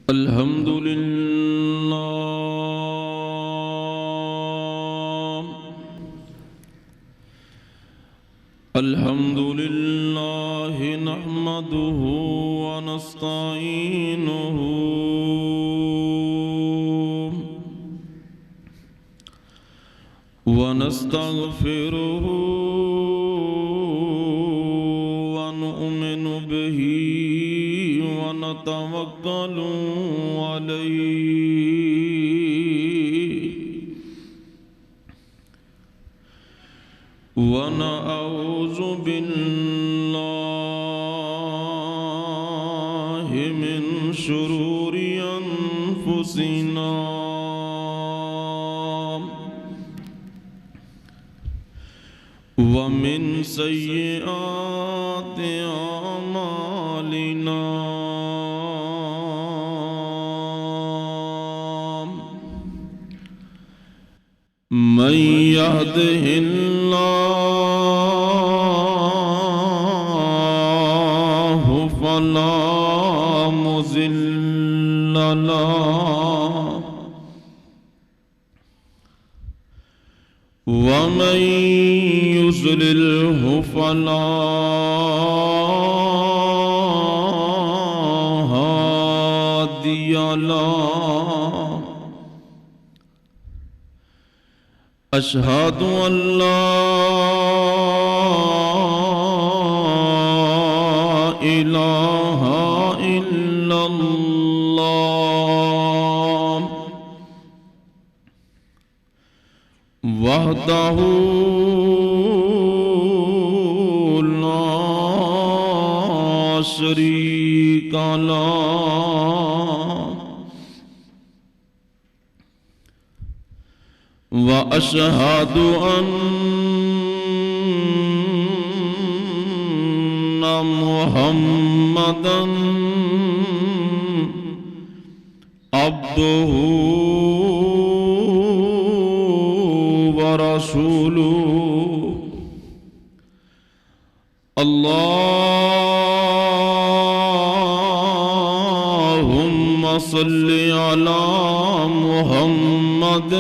الحمد لله الحمد لله نحمده ونستعينه ونستغفره ونؤمن به ونتوكل عليه ونعوذ بالله من شرور أنفسنا ومن سيئات أعمالنا من يهده الله فلا مضل له ومن يضلله فلا هادي له أشهد أن لا إله إلا الله وحده لا شريك له وأشهد أن محمدًا عبده ورسوله اللهم صل على محمد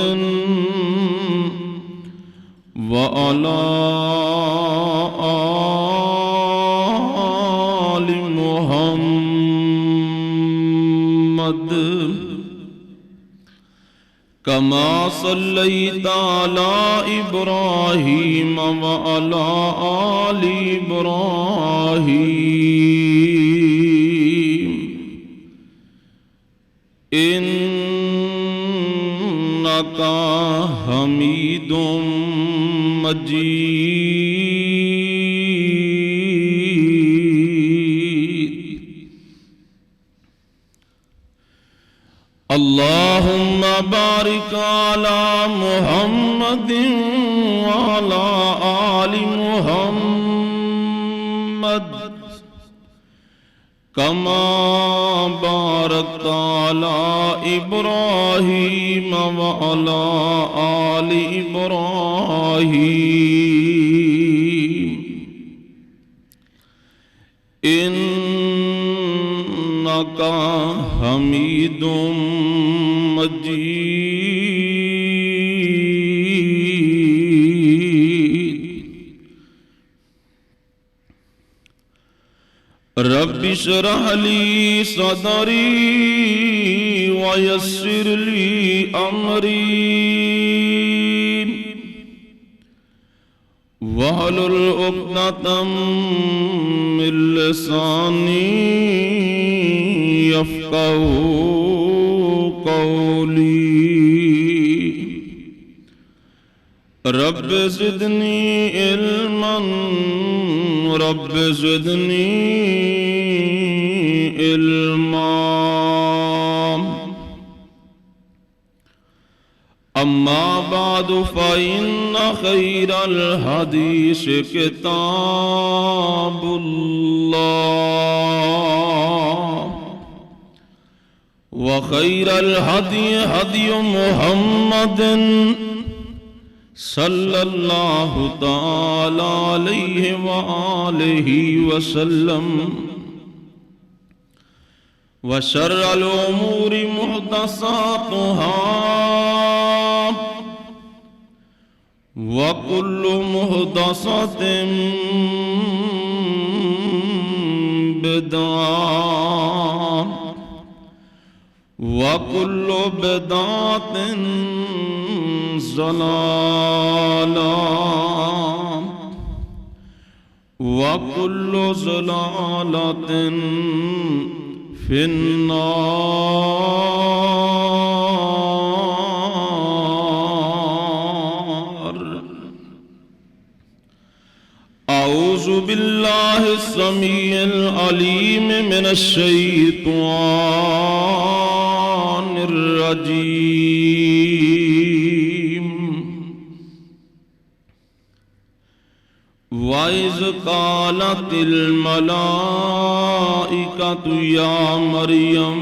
وعلى آل محمد كما صليت على إبراهيم وعلى آل إبراهيم إنك حميد مجيد اللهم بارك على محمد وعلى آل محمد كما باركت على إبراهيم وعلى آل إبراهيم إنك حميد مجيد رب اشرح لي صدري ويسر لي أمري واحلل عقدة من لساني يفقهوا قولي رب زدني علما رب زدني علما أما بعد فإن خير الحديث كتاب الله وخير الهدي هدي محمد صلى الله تعالى عليه وآله وسلم وشر الأمور محدثاتها وكل محدثة بدعة وكل بدعة ضلالة وكل ضلالة في النار. أعوذ بالله السميع العليم من الشيطان الرجيم. وَإِذْ قَالَتِ الْمَلَائِكَةُ يَا مَرْيَمُ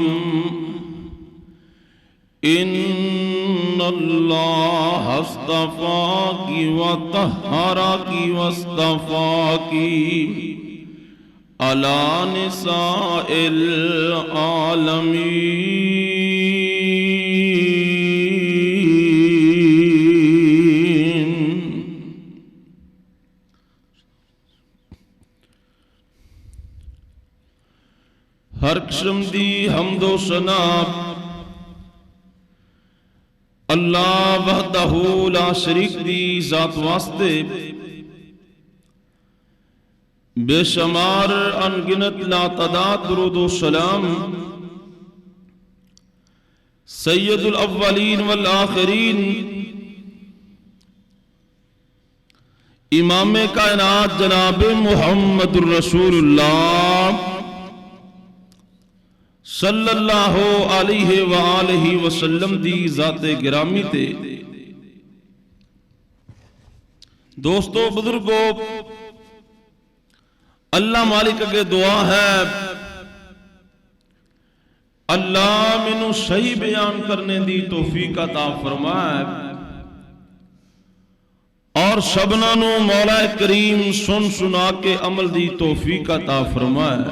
إِنَّ اللَّهَ اصْطَفَاكِ وَطَهَّرَكِ وَاصْطَفَاكِ عَلَى نِسَاءِ الْعَالَمِينَ. ہر قسم دی حمد و ثنا اللہ وحدہ لا شریک دی ذات واسطے بے شمار انگنت لا تعداد درود و سلام سید الاولین والآخرین امام کائنات جناب محمد الرسول اللہ صلی اللہ علیہ وآلہ وسلم دی ذات گرامی تے. دوستو بزرگو، اللہ مالک کے دعا ہے اللہ مینوں صحیح بیان کرنے دی توفیق عطا فرمائے اور سبنا نو مولا کریم سن سنا کے عمل دی توفیق عطا فرمائے.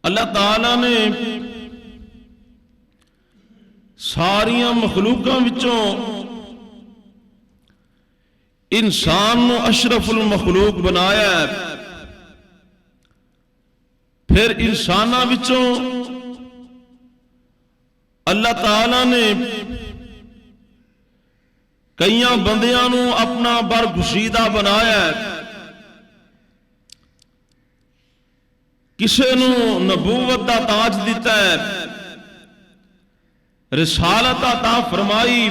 اللہ تعالیٰ نے ساریاں مخلوقاں وچوں انسان نو اشرف المخلوق بنایا ہے. پھر انساناں وچوں اللہ تعالیٰ نے کئیاں بندیاں نو اپنا برگزیدہ بنایا ہے. کسے نو نبوت دا تاج دیتا ہے، رسالت عطا فرمائی،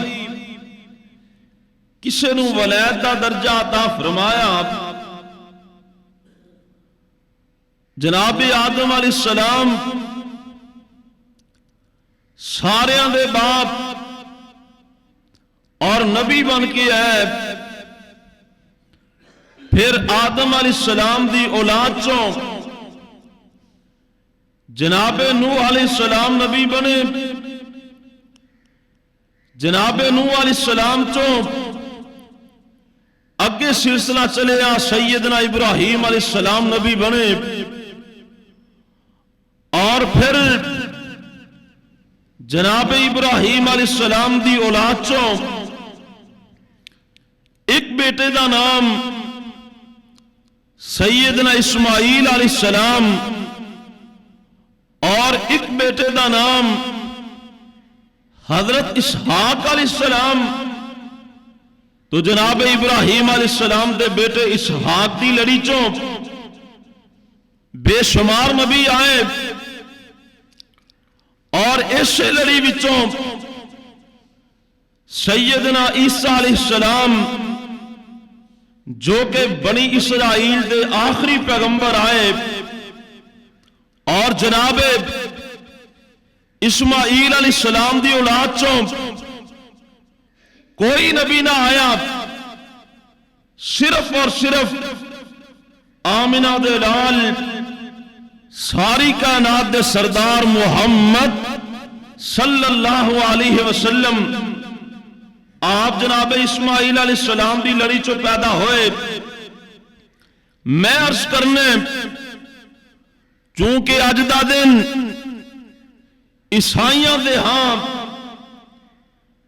کسے نو ولایت دا درجہ عطا فرمایا. جناب آدم علیہ السلام ساریاں دے باپ اور نبی بن کے آئے. پھر آدم علیہ السلام دی اولاد چوں جناب نوح علیہ السلام نبی بنے. جناب نوح علیہ السلام چوں اگے سلسلہ چلے آ سیدنا ابراہیم علیہ السلام نبی بنے. اور پھر جناب ابراہیم علیہ السلام دی اولاد چوں ایک بیٹے دا نام سیدنا اسماعیل علیہ السلام اور ایک بیٹے دا نام حضرت اسحاق علیہ السلام. تو جناب ابراہیم علیہ السلام دے بیٹے اسحاق دی لڑی چوں بے شمار نبی آئے اور ایسے لڑی وچوں سیدنا عیسیٰ علیہ السلام جو کہ بنی اسرائیل دے آخری پیغمبر آئے اور جناب اسماعیل علیہ السلام دی اولاد چوں کوئی نبی نہ آیا، صرف اور صرف آمنہ دے لال ساری کائنات دے سردار محمد صلی اللہ علیہ وسلم آپ جناب اسماعیل علیہ السلام دی لڑی چو پیدا ہوئے. میں عرض کرنے چونکہ اج دا دن عیسائیاں دے ہاں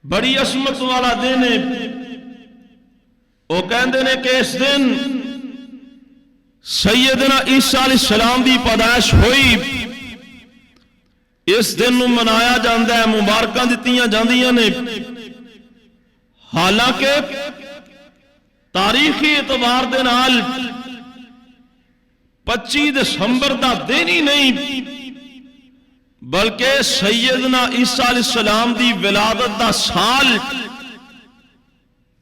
بڑی عظمت والا دن ہے. وہ کہندے نے کہ اس دن سیدنا عیسیٰ علیہ السلام دی پیدائش ہوئی. اس دن نو منایا جاندہ ہے، مبارکاں دتیاں جاندیاں نے. حالانکہ تاریخی اعتبار دے نال 25 دسمبر دا دن ہی نہیں بلکہ سیدنا عیسیٰ علیہ السلام دی ولادت دا سال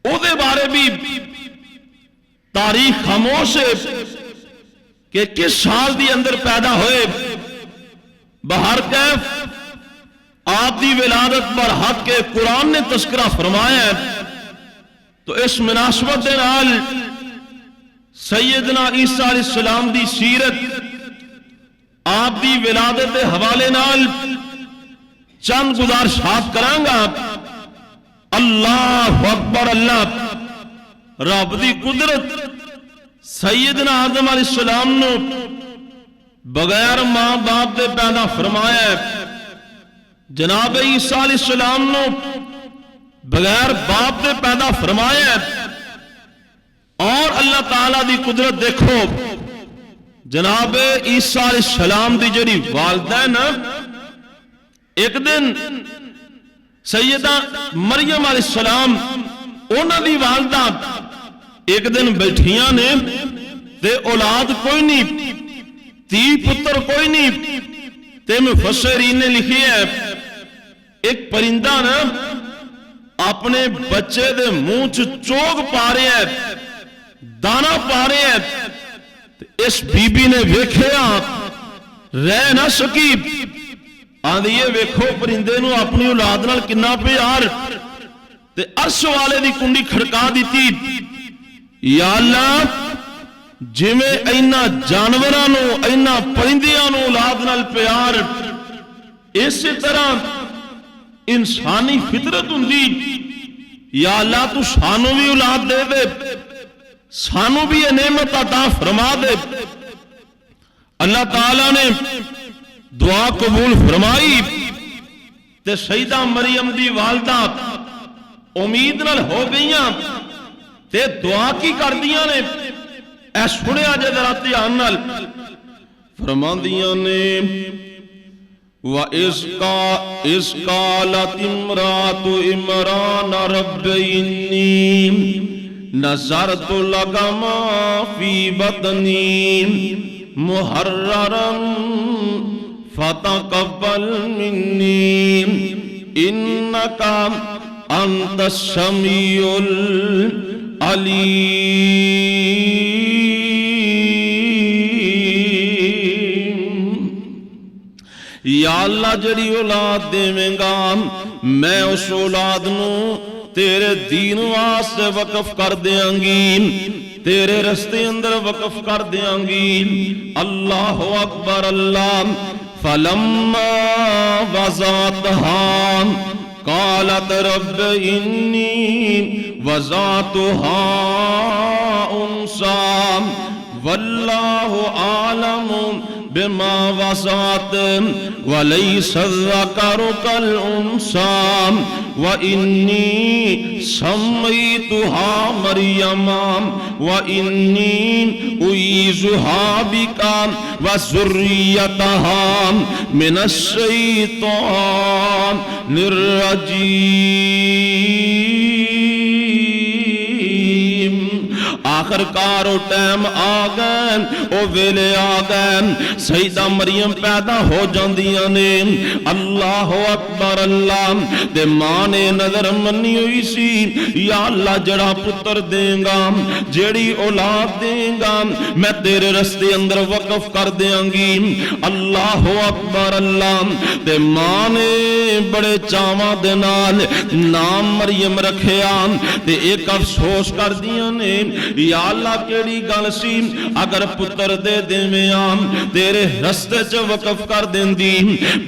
او دے بارے بھی تاریخ خاموش ہے کہ کس سال دی اندر پیدا ہوئے. بہر کیف آپ دی ولادت پر حق کے قرآن نے تذکرہ فرمایا ہے. تو اس مناسبت دے نال سیدنا عیسیٰ علیہ السلام دی سیرت آپ دی ولادت دے حوالے نال چند گزارشات کرانگا. اللہ اکبر. اللہ رب دی قدرت سیدنا آدم علیہ السلام نو بغیر ماں باپ دے پیدا فرمایا ہے. جناب عیسیٰ علیہ السلام نو بغیر باپ دے پیدا فرمایا ہے. اور اللہ تعالیٰ دی قدرت دیکھو، جناب عیسیٰ علیہ السلام دی جڑی والدہ ہے نا، ایک دن سیدہ مریم علیہ السلام انہاں دی والدہ ایک دن بیٹھیاں نے تے اولاد کوئی نہیں، تی پتر کوئی نہیں. تے مفسرین نے لکھی ہے ایک پرندہ نا اپنے بچے دے منہ چوگ پا رہے ہیں، دانا پا رہے ہیں. اس بی بی نے ویکھیا رہ نہ سکی، آندھی یہ ویکھو پرندے نو اپنی اولاد نال کنا پیار. تے عرش والے دی کنڈی کھڑکا دیتی، یا اللہ جویں اینا جانوراں نو اینا پرندیاں نو اولاد نال پیار، اسی طرح انسانی فطرت ہوندی، یا اللہ تو سانو بھی اولاد دے دے، سانو بھی یہ نعمت عطا فرما دے. اللہ تعالیٰ نے دعا قبول فرمائی تے سیدہ مریم دی والدہ امید نال ہو گئیاں تے دعا کی کر دیاں نے. اے سنے آجے ذرا دھیان نال فرماندیاں نے وَإِذْ قَالَتِ امْرَأَتُ عِمْرَانَ رَبِّ إِنِّي نَذَرْتُ لَكَ مَا فِي بَطْنِي مُحَرَّرًا فَتَقَبَّلْ مِنِّي إِنَّكَ أَنْتَ السَّمِيعُ الْعَلِيمُ. یا اللہ جڑی اولاد دے گا میں اس اولاد نو تیرے دین واسطے وقف کر دیاں گی، تیرے رستے اندر وقف کر دیاں گی. اللہ اکبر. اللہ فلما وضعتها قالت رب انی وضعتها انثى واللہ عالم بما وضعت وليس الذکر کالانثى وإنی سمیتها مریم وإنی اعیذها بک وذریتها من الشیطان الرجیم. آخر کار او ٹائم آ گئے، او ویلے آ گئے، سیدہ مریم پیدا ہو جاندیاں نے. اللہ اکبر. اللہ تے ماں نے نظر منی ہوئی سی، یا اللہ جڑا پتر دیں گا، جڑی اولاد دیں گا، میں تیرے رستے اندر وقف کر دیاں گی. اللہ اکبر. اللہ تے ماں نے بڑے چاواں دے نال نام مریم رکھیا تے ایک افسوس کر دیاں نے، یا اللہ کیڑی گل سی اگر پتر دے دیویاں تیرے رستے چ وقف کر دیندی،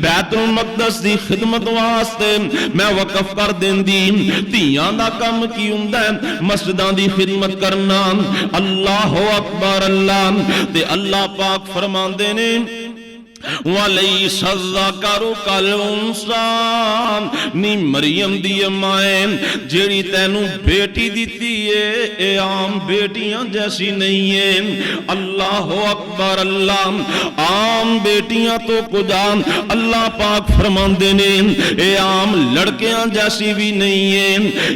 بیت المقدس دی خدمت واسطے میں وقف کر دیندی. دھیاں دا کم کی ہوندا ہے؟ مسجداں دی خدمت کرنا. اللہ اکبر. اللہ تے اللہ پاک فرماندے نے وَلَيْسَ الذَّكَرُ كَالْأُنثَىٰ نی مریم دی مائیں جیڑی تینوں بیٹی دیتی ہے اے عام بیٹیاں جیسی نہیں ہے۔ اللہ اکبر اللہ، عام بیٹیاں تو کجا اللہ پاک فرماندے نے اے عام لڑکیاں جیسی بھی نہیں ہے،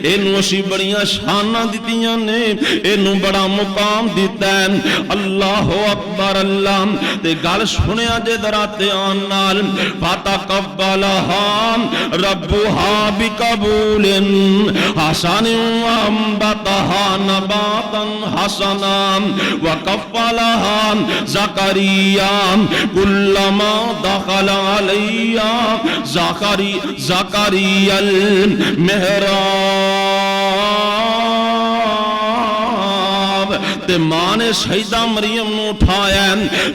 اینوں اسی بڑیاں شاناں دتیاں نے، اینوں بڑا مقام دیتا ہے۔ اللہ اکبر اللہ، تے گل سنیا جے آن نال فَتَقَبَّلَهَا رَبُّهَا بِقَبُولٍ حَسَنٍ وَأَنبَتَهَا نَبَاتًا حَسَنًا وَكَفَّلَهَا زَكَرِيَّا كُلَّمَا دَخَلَ عَلَيْهَا زَكَرِيَّا الْمِحْرَابَ۔ تے ماں نے سیدہ مریم نو اٹھایا،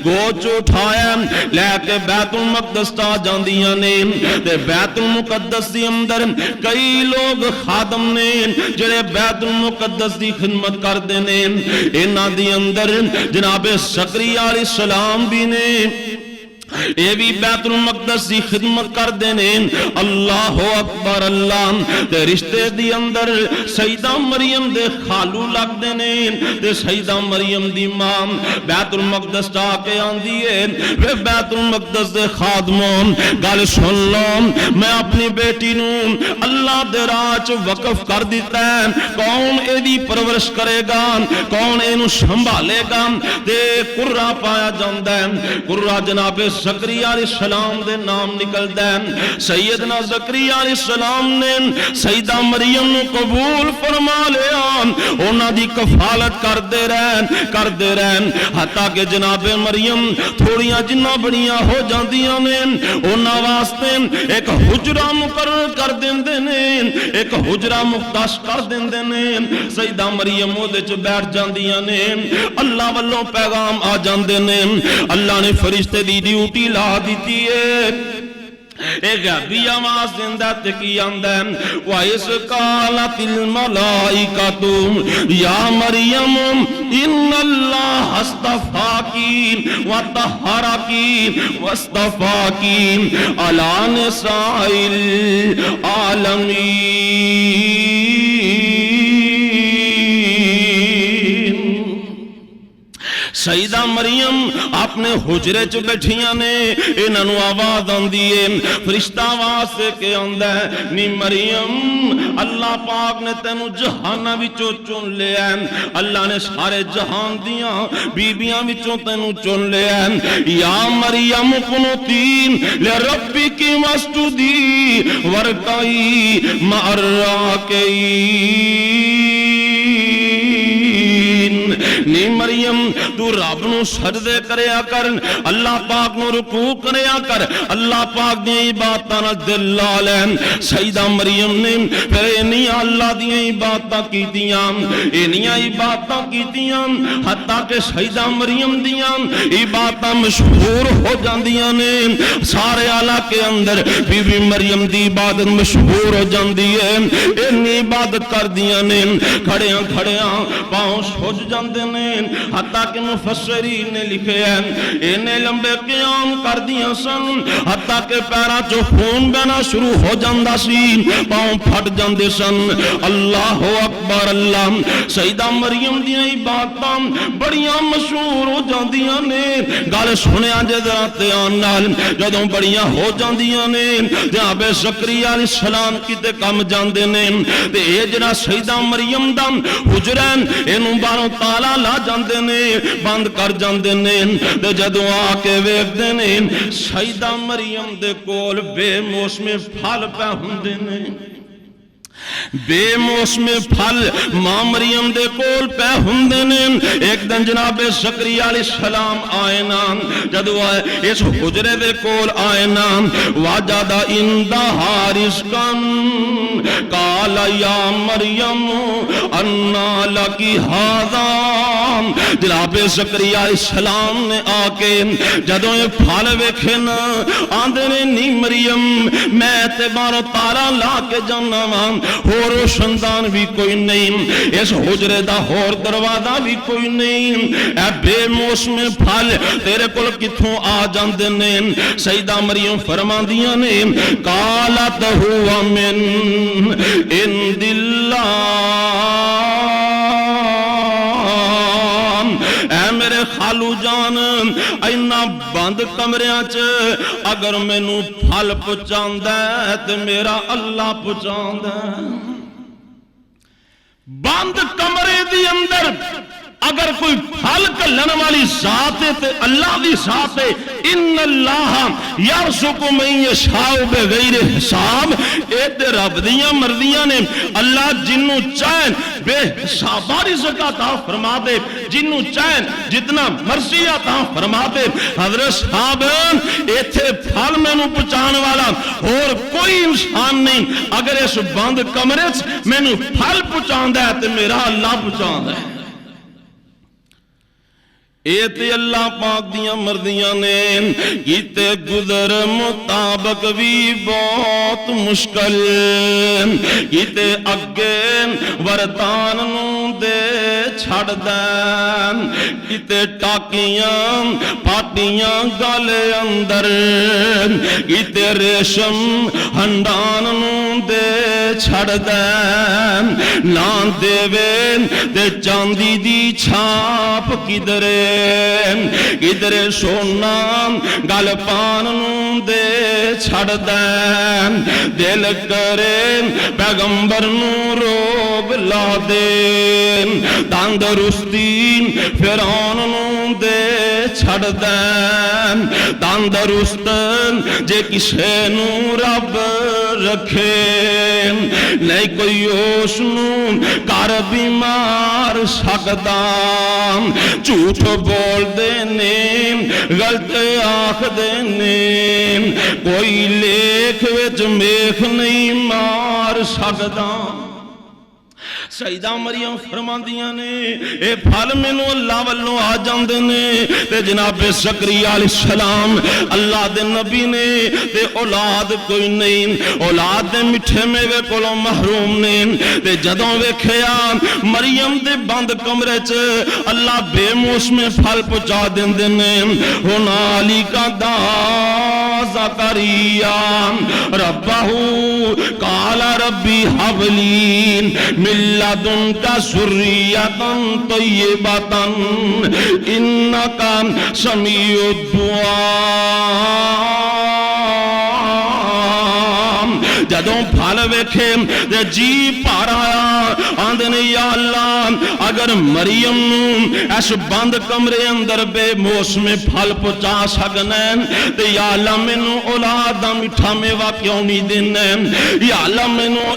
گوچ اٹھایا، لے کے بیت المقدس تا جاندیاں نے، تے بیت المقدس دی اندر کئی لوگ خادم نے جڑے بیت المقدس دی خدمت کر دے نے، انہاں دی اندر جناب زکریا علیہ السلام بھی نے، اے بھی بیت المقدس دی خدمت کر دینے۔ اللہ اکبر اللہ، تے رشتے دی اندر سیدہ مریم دے خالو لگ دینے، تے سیدہ مریم دی ماں بیت المقدس تا کے آندی ہے، وے بیت المقدس دے خادموں گل سن لو، میں اپنی بیٹی نو اللہ دے راہ چ وقف کر دیتا ہے، کون اے دی پرورش کرے گا، کون اینو سنبھالے گا، تے قرہ پایا جاندا ہے۔ قرہ جناب زکریا علیہ السلام دے نام نکلدا ہے۔ سیدنا زکریا علیہ السلام نے سیدہ مریم نو قبول فرما لیا، انہاں دی کفالت کردے رہن حتیٰ کہ جناب مریم تھوڑیاں جنہ بڑیاں ہو جاندیاں نے، انہاں واسطے ایک حجرہ مقرر کر دیندے نے، ایک حجرہ مختص کر دیندے نے، سیدہ مریم اودے چ بیٹھ جاندیاں نے، اللہ والوں پیغام آ جاندے نے، اللہ نے فرشتے دی ڈیوٹی لا دیتی ہے۔ ایک غیبی آواز زندہ تکی آندہ ہے، وَإِذْ قَالَتِ الْمَلَائِكَةُ يَا مَرْيَمُ إِنَّ اللَّهَ اصْطَفَاكِ وَطَهَّرَكِ وَاصْطَفَاكِ عَلَى نِسَاءِ الْعَالَمِينَ۔ سیدہ مریم اپنے حجرے چ بیٹھیاں نے، انہاں نو آواز آندی ہے، فرشتہ آواز سے کہ آندا ہے، نی مریم اللہ پاک نے تینوں جہاناں وچوں چن لیا ہے، اللہ نے سارے جہان دیاں بیبیاں وچوں تینوں چن لیا ہے۔ یا مریم قنوتی لربک واسجدی وارکعی مع الراکعین۔ نی مریم تو رب نو سجدے کریا کر، اللہ پاک نو رکوع کریا کر، اللہ پاک دی عبادتاں نال دل لا لین۔ سیدہ مریم نے پھر انہیاں اللہ دی عبادتاں کیتیاں، انہیاں عبادتاں کیتیاں حتیٰ کہ سیدہ مریم دیاں عبادتاں مشہور ہو جاندیاں نے، سارے علاقے کے اندر بی بی مریم دی عبادت مشہور ہو جاندی ہے۔ انہی عبادت کر دیاں نے، کھڑیاں کھڑیاں پاؤں سج جاندے نے، حتیٰ کہ مفسرین نے لکھے ہیں انہیں لمبے قیام کر دیا سن، حتیٰ کہ پیرا چو خون بہنا شروع ہو جاندہ سی، پاؤں پھٹ جاندے سن۔ اللہ اکبر اللہ، سیدہ مریم دیاں عبادتاں بڑیاں مشہور ہو جاندیاں نے۔ گل سنیا جے ذرا دھیان نال، جدوں بڑیاں ہو جاندیاں نے، جناب زکریا علیہ السلام کیتے کم جاندے نے، تے اے جڑا سیدہ مریم دا حجرہ اینوں باہروں تالا لا جاندے نے، بند کر جاندے نے، تے جدوں آ کے ویکھدے نے سیدہ مریم دے کول بے موسم پھل پے ہوندے نے، بے موسم پھل ماں مریم دے کول پہ ہوندے نے۔ ایک دن جناب زکریا علیہ السلام آئے نا، جدو آئے اس حجرے دے کول آئے نا، وجد عندہا رزقا قال یا مریم انا لکی ھذا۔ جناب زکریا علیہ السلام نے آ کے جدو یہ پھل ویکھے نا، آندے نے نی مریم میں تے بارو تارا لا کے جانا وا، ہو روشندان بھی کوئی نہیں، اس حجرے دا ہور دروازہ بھی کوئی نہیں، اے بے موسم پھل تیرے کول کتھوں آ جاندے نے؟ سیدہ مریم فرماندیاں نے قالت ہوا من عند اللہ، اے میرے خالو جان اینا بند کمریاں چ اگر مینوں پھل پہنچاندا ہے تے میرا اللہ پہنچاندا ہے۔ بند کمرے دی اندر اگر کوئی پھل کھلن والی ذات ہے تے اللہ دی ذات ہے، ان اللہ یرزق من یشاء بغیر حساب، اے تے رب دیاں مرضیاں نے، اللہ جنوں چاہیں بے حساب رزق عطا فرما دے، جنوں چاہیں جتنا مرضی عطا فرما دے۔ حضرت صاحب ایتھے پھل مینوں پہنچان والا اور کوئی انسان نہیں، اگر اس بند کمرے چ مینوں پھل پہنچاندا ہے تے میرا اللہ پہنچاندا ہے۔ اے تے اللہ پاک دیاں مرضیاں نے کیتے گزر مطابق بھی بہت مشکل، کیتے اگے ورتان نوں دے چھڑ دین، کیتے ٹاکیاں پاٹیاں گالے اندر، کیتے ریشم ہنڈان نوں دے چھڑ دین، نہ دیوین تے چاندی دی چھاپ کدرے، کدھر سونا گل پان نوں دے چھڑ دین، دل کرے پیغمبر نوں روب لا دین، تندرستی فرعون نوں دے چھڑ دین، تندرست جے کسے نوں رب رکھے، نہیں کوئی اس نوں کر بیمار سکدا، جھوٹ بول دینے غلط آخ دینے، کوئی لیکھ وچ میخ نہیں مار سکدا۔ سیدہ مریم فرماندیاں نے اے پھل مینوں اللہ والوں آ جاندے نے، تے جناب زکریا علیہ السلام اللہ دے نبی نے تے اولاد کوئی نہیں، اولاد دے میٹھے میوے کولوں محروم نے، تے جدوں ویکھیا مریم دے بند کمرے چ اللہ بے موسم پھل پہنچا دیندے نے، ہنالک دعا زکریا ربہ قال ربی ھب لی من لدنک ذریۃ طیبۃ انک سمیع الدعاء۔ جدوں پھل ویکھے تے جی بھر آیا، آندے نے یا اللہ اگر مریم نوں اس بند کمرے اندر بے موسم پھل پہنچا سکنا تے یا اللہ مینوں اولاد دا میٹھا میوہ کیوں نہیں دینا، یا اللہ مینوں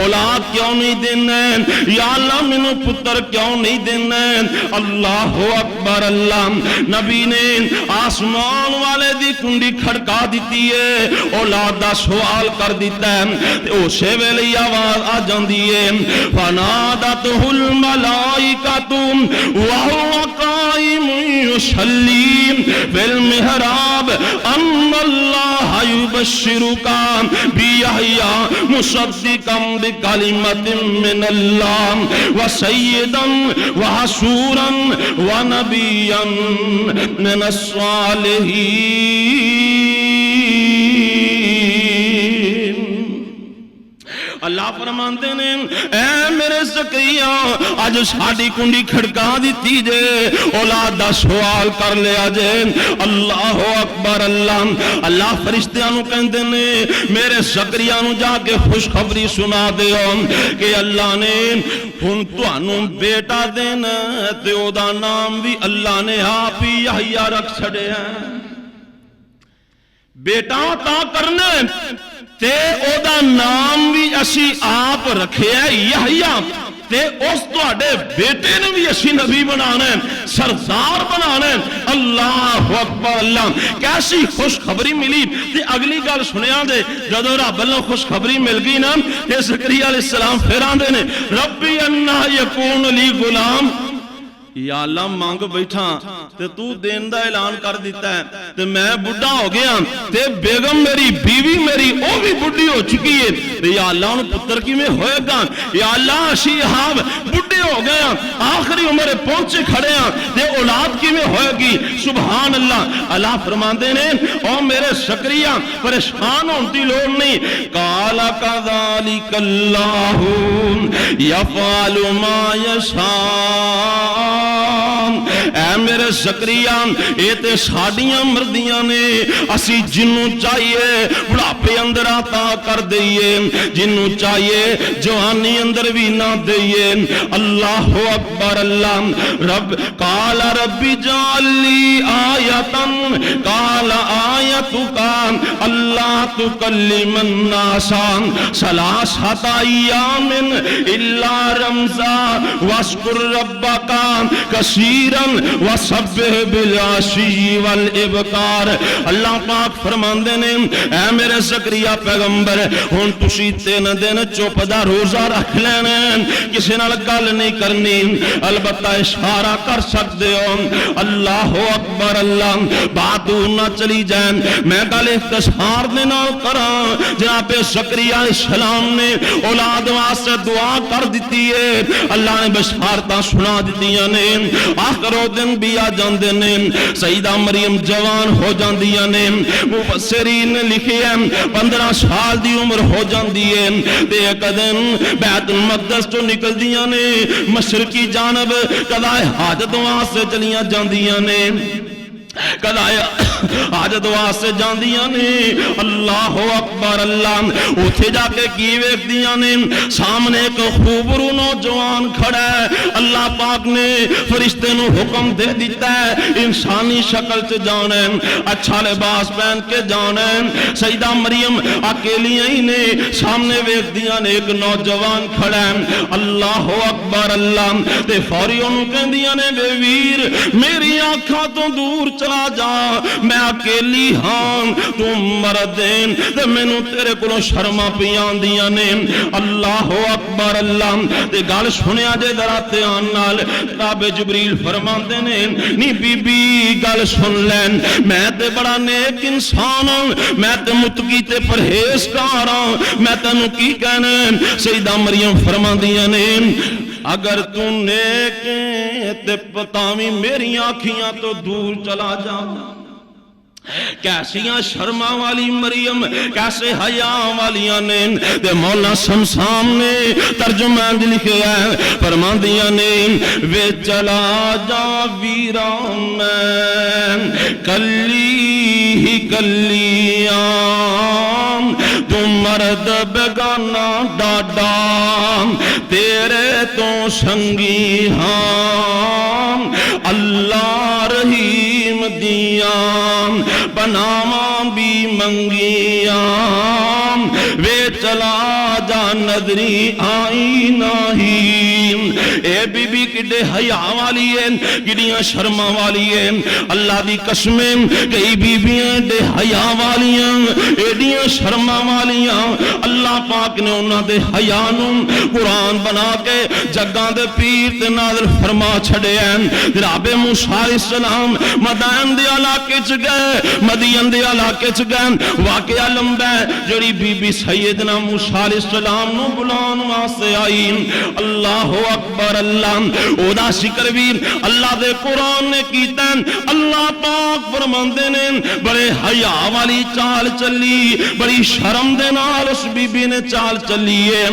اولاد کیوں نہیں دینا، یا اللہ مینوں پتر کیوں نہیں دینا۔ اللہ اکبر، اللہ نبی نے آسمان والے دی کنڈی کھڑکا دیتی ہے، اولاد دا سوال کر دیتا ہے، اسے ویلے آواز آ جاندی ہے فنادتہ الملائکۃ وہو قائم یصلی فی المحراب ان اللہ یبشرک بیحییٰ مصدقا بکلمۃ من اللہ وسیدا وحصورا ونبیا من الصالحین۔ اللہ فرماندے نے اے میرے زکریا اج ساڈی کنڈی کھڑکا دیتی جے، اولاد دا سوال کر لیا جے۔ اللہ اکبر، اللہ فرشتیاں نو کہندے نے میرے زکریا نو جا کے خوشخبری سنا دیو کہ اللہ نے ہن تانوں بیٹا دینا تے او دا نام بھی اللہ نے آپ ہی یحییٰ رکھ چھڑیا۔ بیٹا عطا کرنا تے او دا نام بھی اسی آپ رکھے ہے یحییٰ، تے اس تواڈے بیٹے نے بھی اسی نبی بنانا ہے، سردار بنانا ہے۔ اللہ اکبر، اللہ کیسی خوشخبری ملی۔ تے اگلی گل سنیا دے جدوں رب نے خوشخبری مل گئی نا تے زکریا علیہ السلام پھر آندے نے ربی انا یکون لی غلام، یا اللہ مانگ بیٹھا تے تو دین دا اعلان کر دیتا ہے تے میں بڑھا ہو گیا تے بیگم میری بیوی میری وہ بھی بڑھی ہو چکی ہے تے یا اللہ ان پتر کی میں ہوئے گا یا اللہ شیہاب بڑھے ہو گیا آخری عمر پہنچے کھڑے ہیں تے اولاد کی میں ہوئے گی سبحان اللہ اللہ فرماندے نے او میرے شکریہ پریشان ہوتی لوڑ نہیں قال کذالک اللہ یفعل ما یشاء اے میرے زکریا اے تے ساڈیاں مردیاں نے اسی جنوں چاہیے بڑھاپے اندر عطا کر دئیے جنوں چاہیے جوانی اندر بھی نہ دئیے اللہ اکبر اللہ رب قال رب اجعل لی آیتن قال آیتک اللہ تکلم الناس ثلاثۃ ایام الا رمزا واذکر ربک کثیرا وسبح بالعشی والابکار اللہ پاک فرماندے نے اے میرے زکریا پیغمبر ہن تسی 3 دن چپ دا روزہ رکھ لینا کسی نال گل نہیں کرنی البتہ اشارہ کر سکتے ہو اللہ اکبر اللہ بات نہ چلی جائے میں گل اختصار دے نال کراں جناب زکریا علیہ السلام نے اولاد واسطے دعا کر دیتی ہے اللہ نے بشارتاں سنا دتیاں نے آخرو دن بھی آ جاندے نے سیدہ مریم جوان ہو جاندیاں نے مفسرین نے لکھے ہیں 15 سال دی عمر ہو جاندی ہے تے ایک دن بیت المقدس تو نکل دیاں نے مشرقی جانب قضاء حاجت واسطے چلیاں جاندیاں نے قضاء حاجت واسطے جاندیاں نے اللہ اکبر اللہ اتھے جا کے کی ویکھدیاں نے سامنے ایک خوبرو نوجوان کھڑا ہے اللہ پاک نے فرشتے نو حکم دے دیتا ہے انسانی شکل سے جانا ہے اچھا لباس پہن کے جانا ہے سیدہ مریم اکیلیاں ہی نے سامنے ویکھدیاں نے ایک نوجوان کھڑا ہے اللہ اکبر اللہ تے فوری انہوں کہندیاں نے بے ویر میری آنکھاں تو دور چلا جا میں اکیلی ہاں تم مردین تے میں نو تیرے کو شرما پیان دیا نے اللہ اکبر اللہ تے گال سنیا جے دراتے آنال رب جبریل فرمان دے نے نی بی بی گال سن لین میں تے بڑا نیک انسان ہوں میں تے متقی تے پرہیزگار ہوں میں تے نو کی کہنے سیدہ مریم فرمان دیا نے اگر تو نیک تے پتاوی میری آنکھیاں تو دور چلا جا کیسیاں شرما والی مریم کیسے حیا والیاں نے تے مولا شمسام نے ترجمہ لکھے ہے فرماندیاں نے وے چلا جا ویران میں کلی ہی کلیاں تم مرد بگانا ڈاڈا تیرے تو سنگی ہاں اللہ رحیم دیاں بناواں بھی منگیاں وے چلا جا نظری آئی نہیں اے بی بی کڈے حیا والی ہے کڈیاں شرما والی ہے اللہ دی قسمیں کئی بیبیاں دے حیا والیاں ایڈیاں شرما والیاں اللہ پاک نے انہاں دے حیا نوں قرآن بنا کے جگاں دے پیر تے نازل فرما چھڑے ہیں جناب موسیٰ علیہ السلام مدائن دے علاقے چ گئے مدین دے علاقے چ گئے واقعہ لمبا ہے جڑی بی بی سیدنا موسیٰ علیہ السلام نو بلان واسطے آئی اللہ اکبر اللہ او دا ذکر بھی اللہ دے قرآن نے کیتا اللہ پاک فرماندے نے بڑے حیا والی چال چلی بڑی شرم دے نال اس بی بی نے چال چلی ہے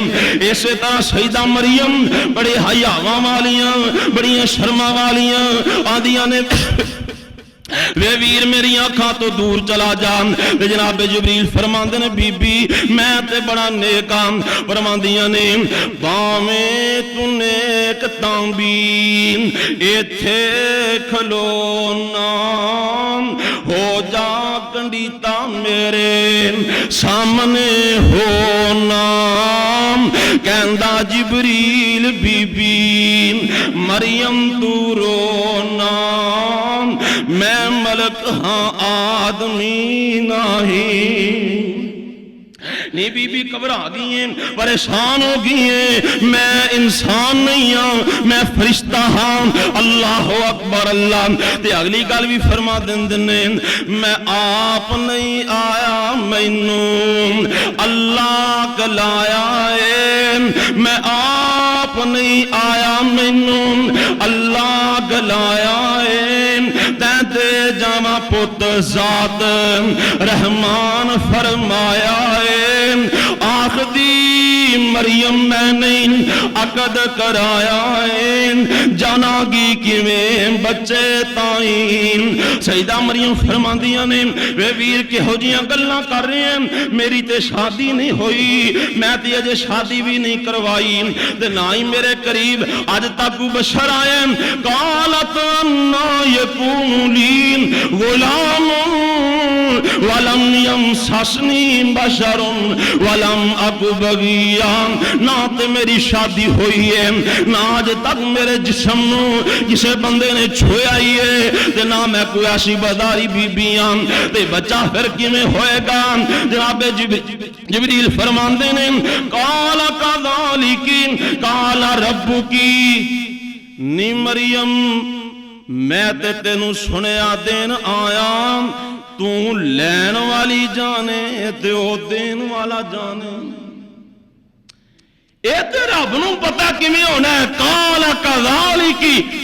اسی طرح سیدہ مریم بڑے حیا والیاں بڑی شرما والیاں آدیاں نے وے ویر میری آنکھاں تو دور چلا جا جناب جبریل فرماندے نے بی بی میں تے بڑا نیکاں فرماندیاں نے باویں تو نیک تاں بھی ایتھے کھلونا ہو جا کنڈیتا میرے سامنے ہونا کہندا جبریل بی بی مریم تو رونا میں ملک ہاں آدمی نہیں نہیں بی بی گھبرا گئی ہیں، پریشان ہو گئی ہیں، میں انسان نہیں ہوں، میں فرشتہ ہوں۔ اللہ اکبر اللہ۔ تے اگلی گل بھی فرما دیندے نے، میں آپ نہیں آیا مینوں اللہ کلایا ہے، میں آپ نہیں آیا مینوں اللہ گلایا ہے، تے جاواں پت ذات رحمان فرمایا ہے، آخدی مریم میں نہیں عقد کرایا ہے، جانا گی کیویں بچے تائیں۔ سیدہ مریم فرماندیاں نے وے ویر کہو جیاں گلاں کر رہے ہیں، میری تے شادی نہیں ہوئی، میں تے اجے شادی بھی نہیں کروائی، تے نہ ہی میرے قریب اج تک بشر آئے۔ قالت انا یکون لی غلام ولم یمسسنی بشر ولم اک بغیا، نہ تے میری شادی ہوئی ہے، نہ آج تک میرے جسم نو کسے بندے نے چھویا ہی ہے، تے نہ میں کوئی ایسی بداری بیبیاں، تے بچہ پھر کیویں ہوئے گا؟ جناب جبریل فرماندے نے قال کذالک قال ربک، نی مریم میں تے تینوں سنیا دین آیا، تو لین والی جانے تے او دین والا جانے۔ اے تے رب نوں پتہ کیویں ہونا ہے؟ قال کذالک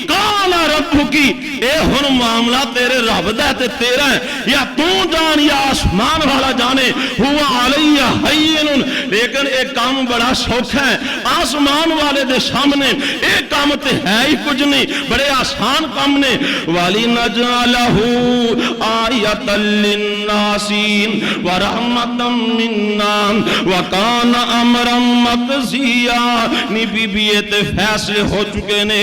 قال ربک، اے ہن معاملہ تیرے رب دا تے تیرا ہے، یا تو جان یا آسمان والا جانے، ہوا علی حین، لیکن ایک کام بڑا سوکھا ہے آسمان والے دے سامنے، ایک کام تے ہے ہی کچھ نہیں، بڑے آسان کام نے۔ وَلِنَجْعَلَهُ آیَةً لِلنَّاسِ وَرَحْمَةً مِنَّا وَكَانَ أَمْرًا مَقْضِيًّا۔ نی بی بی یہ تے فیصلے ہو چکے نے،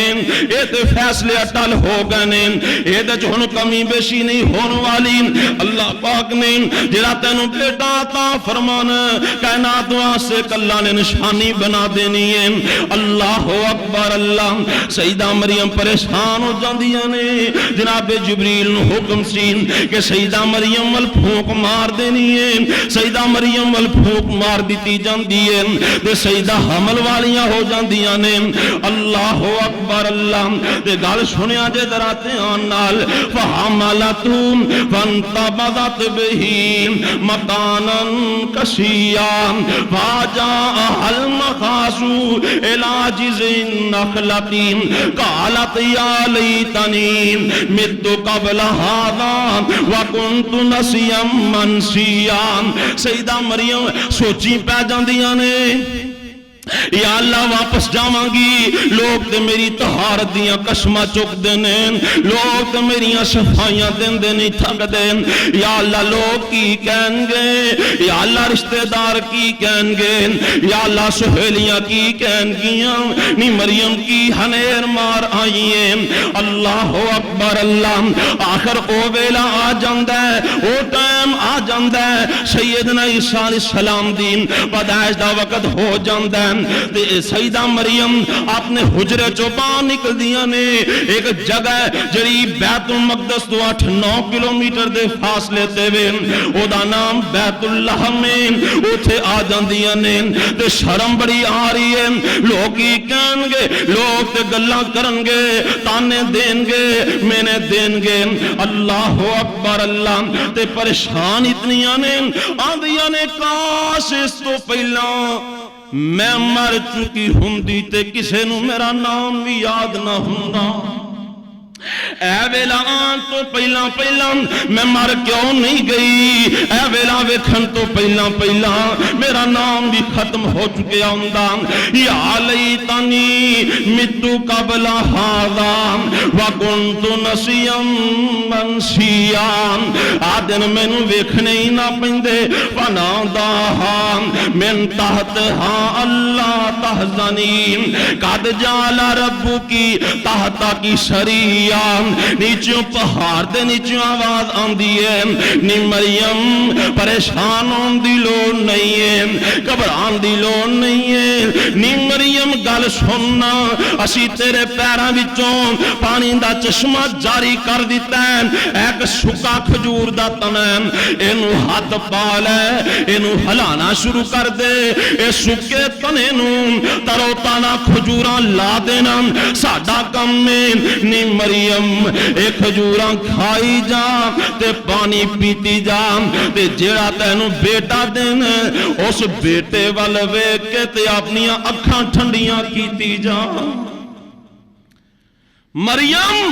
یہ تے فیصلے اٹل ہو گئے نے، یہ تے جہن کمی بیشی نہیں ہونے والی۔ اللہ پاک نے جڑا تینوں بیٹا عطا فرمانا، کائنات واسطے اللہ نے نشانی بنا دینی ہے۔ اللہ اکبر اللہ۔ سیدہ مریم پریشان ہو جاندیاں نے، جناب جبریل نو حکم سی کہ سیدہ مریم ول پھونک مار دینی ہے، سیدہ مریم ول پھونک مار دیتی جاندی ہے، تے سیدہ حمل والیاں ہو جاندیاں نے۔ اللہ اکبر اللہ۔ تے گل سنیا جے ذرا دھیان نال، فحملت فانتبذت به مکانا قصیا فجاءها المخاض الى جذع النخلة قالت یا لیتنی مت قبل هذا وكنت نسیا منسیا۔ سیدہ مریم سوچی پہ جاندیاں نے، یا اللہ واپس جاواں گی، لوگ تے میری طہارت دیاں قسمہ چک دینے، لوگ تے میری صفائیاں دین دے نہیں تھک دین، یا اللہ لوگ کی کہیں گے، یا اللہ رشتہ دار کی کہیں گے، یا اللہ سہیلیاں کی کہیں گیاں، نی مریم کی ہنیر مار آئیے۔ اللہ اکبر اللہ۔ آخر او ویلا آ جاندہ ہے، او ٹائم آ جاندہ ہے، سیدنا عیسیٰ علیہ السلام دین پیدائش دا وقت ہو جاندہ ہے۔ سیدہ مریم اپنے حجرے چوں باہر نکل دیاں نے، ایک جگہ جڑی بیت المقدس تو 8-9 کلومیٹر دے فاصلے تے وے، او دا نام بیت اللہ میں، اوتھے آ جاندیاں نے، تے شرم بڑی آ رہی ہے، لوگ کی کہیں گے، لوگ تے گلاں کرن گے، تانے دین گے، میں نے دین گے۔ اللہ اکبر اللہ۔ تے پریشان اتنیاں نے، آندیاں نے کاش اس تو پہلا میں مر چکی ہوندی تے کسے نو میرا نام بھی یاد نہ ہوندا، اے ویلا آن تو پہلا پہلا میں مر کیوں نہیں گئی، اے ویلا ویکھن تو پہلا پہلا میرا نام بھی ختم ہو چکیا ہوندا، یا لیتنی مت قبل ھذا وکنت نسیا منسیا۔ آدن مینوں ویکھنے ہی نہ پیندے، فناداہا من تحتہا اللہ تحزنی قد جعل ربکی تحتکی سریا۔ نیچوں پہاڑ دے نیچوں آواز آندی ہے نی مریم پریشان ہون دی لوڑ نہیں ہے گھبران دی لوڑ نہیں ہے نی مریم گل سننا اسی تیرے پیراں وچوں پانی دا چشمہ جاری کر دیتا ہے ایک سکا کھجور دا تن ہے اینو ہاتھ پا لے اینو ہلانا شروع کر دے اے سکے تنے نو ترو تانا کھجوراں لا دینا ساڈا کم میں نی مریم اے کھجوراں کھائی جا تے پانی پیتی جا تے جیڑا تینو بیٹا دینا اس بیٹے وال ویکھ کے تے اپنی اکھاں ٹھنڈیاں کیتی جا مریم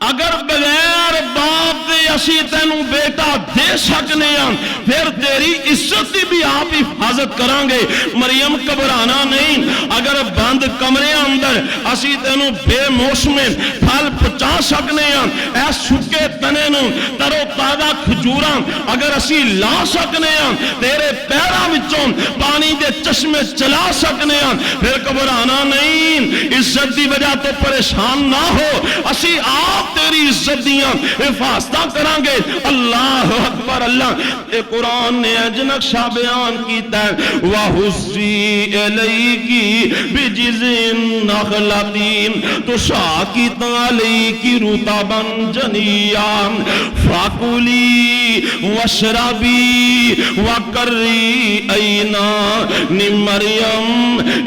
اگر بغیر باپ دے اسی تینو بیٹا دے سکنے ہیں پھر تیری عزت دی بھی آپ حفاظت کران گے مریم گھبرانا نہیں اگر بند کمرے اندر اسی تینو بے موسم پھل پچا سکنے ہیں اے سکے تنے نو ترو تازہ کھجوراں اگر اسی لا سکنے ہیں تیرے پیراں وچوں پانی دے چشمے چلا سکنے ہیں پھر گھبرانا نہیں عزت دی وجہ تو پریشان نہ ہو اسی آپ تیری عزت دیاں حفاظتہ کریں گے اللہ اکبر اللہ اے قرآن نے اج نقشہ بیان کیتا ہے وَحُزِّي إِلَيْكِ بِجِذِعِ النَّخْلَةِ تُسَاقِطُ عَلَيْكِ رُطَبًا جَنِيًّا فَكُلِي وَاشْرَبِي وَقَرِّي عَيْنًا نی مریم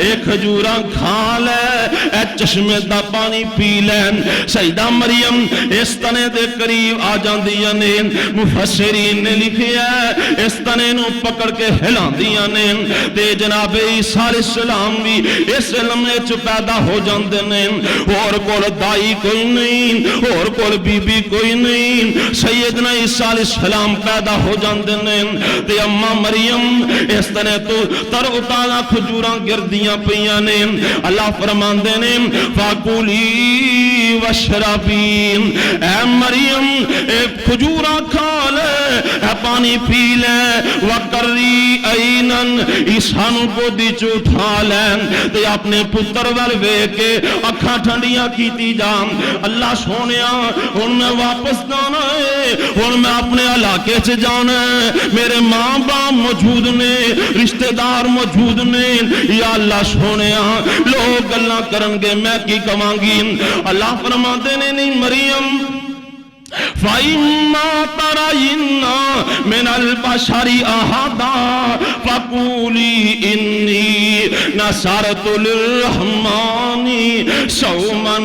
اے کھجوراں کھا لے اے چشمے دا پانی پی لین سیدہ مریم اس تنے دے قریب آ جاندیاں نے مفسرین نے لکھیا ہے اس تنے نو پکڑ کے ہلاندیاں نے تے جناب عیسیٰ علیہ السلام بھی اس علم وچ پیدا ہو جاندے نے اور کول دائی کوئی نہیں اور کول بی بی کوئی نہیں سیدنا عیسیٰ علیہ السلام پیدا ہو جاندے نے تے اماں مریم اس تنے تو تر اتانا کھجوراں گردیاں پیاں نے اللہ فرماندے نے فَاكُلِي وَاشْرَبِي اے مریم اے کھجوراں کھا لے اے پانی پی لے وَقَرِّي عَيْنًا عیسیٰ نو گودی چ اٹھا لے تے اپنے پتر ول ویکھ کے اکھاں ٹھنڈیاں کیتی جا اللہ سونیا ہن میں واپس جانا ہے ہن میں اپنے علاقے چ جانا ہے میرے ماں باپ موجود نے رشتہ دار موجود نے یا اللہ سونیا لوگ گلاں کرن گے میں کی کہاں گی اللہ فرماتے نے نہیں مریم فَإِمَّا تَرَيِنَّ مِنَ الْبَشَرِ أَحَدًا فَقُولِي إِنِّي نَذَرْتُ لِلرَّحْمَنِ صَوْمًا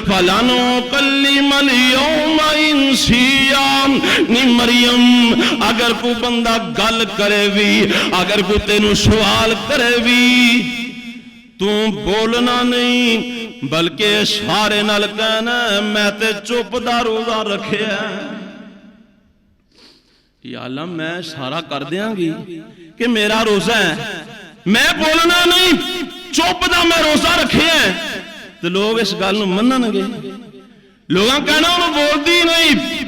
فَلَنْ أُكَلِّمَ الْيَوْمَ إِنسِيًّا نی مریم اگر کو بندہ گل کرے وی اگر کو تینو سوال کرے وی تو بولنا نہیں بلکہ اشارے نال کہنا میں تے چپ دا روزہ رکھیا یا اللہ میں اشارہ کر دیاں گی کہ میرا روزہ ہے میں بولنا نہیں چپ دا میں روزہ رکھیا تو لوگ اس گل نو منن گے لوگاں کہنا انہوں بول دی نہیں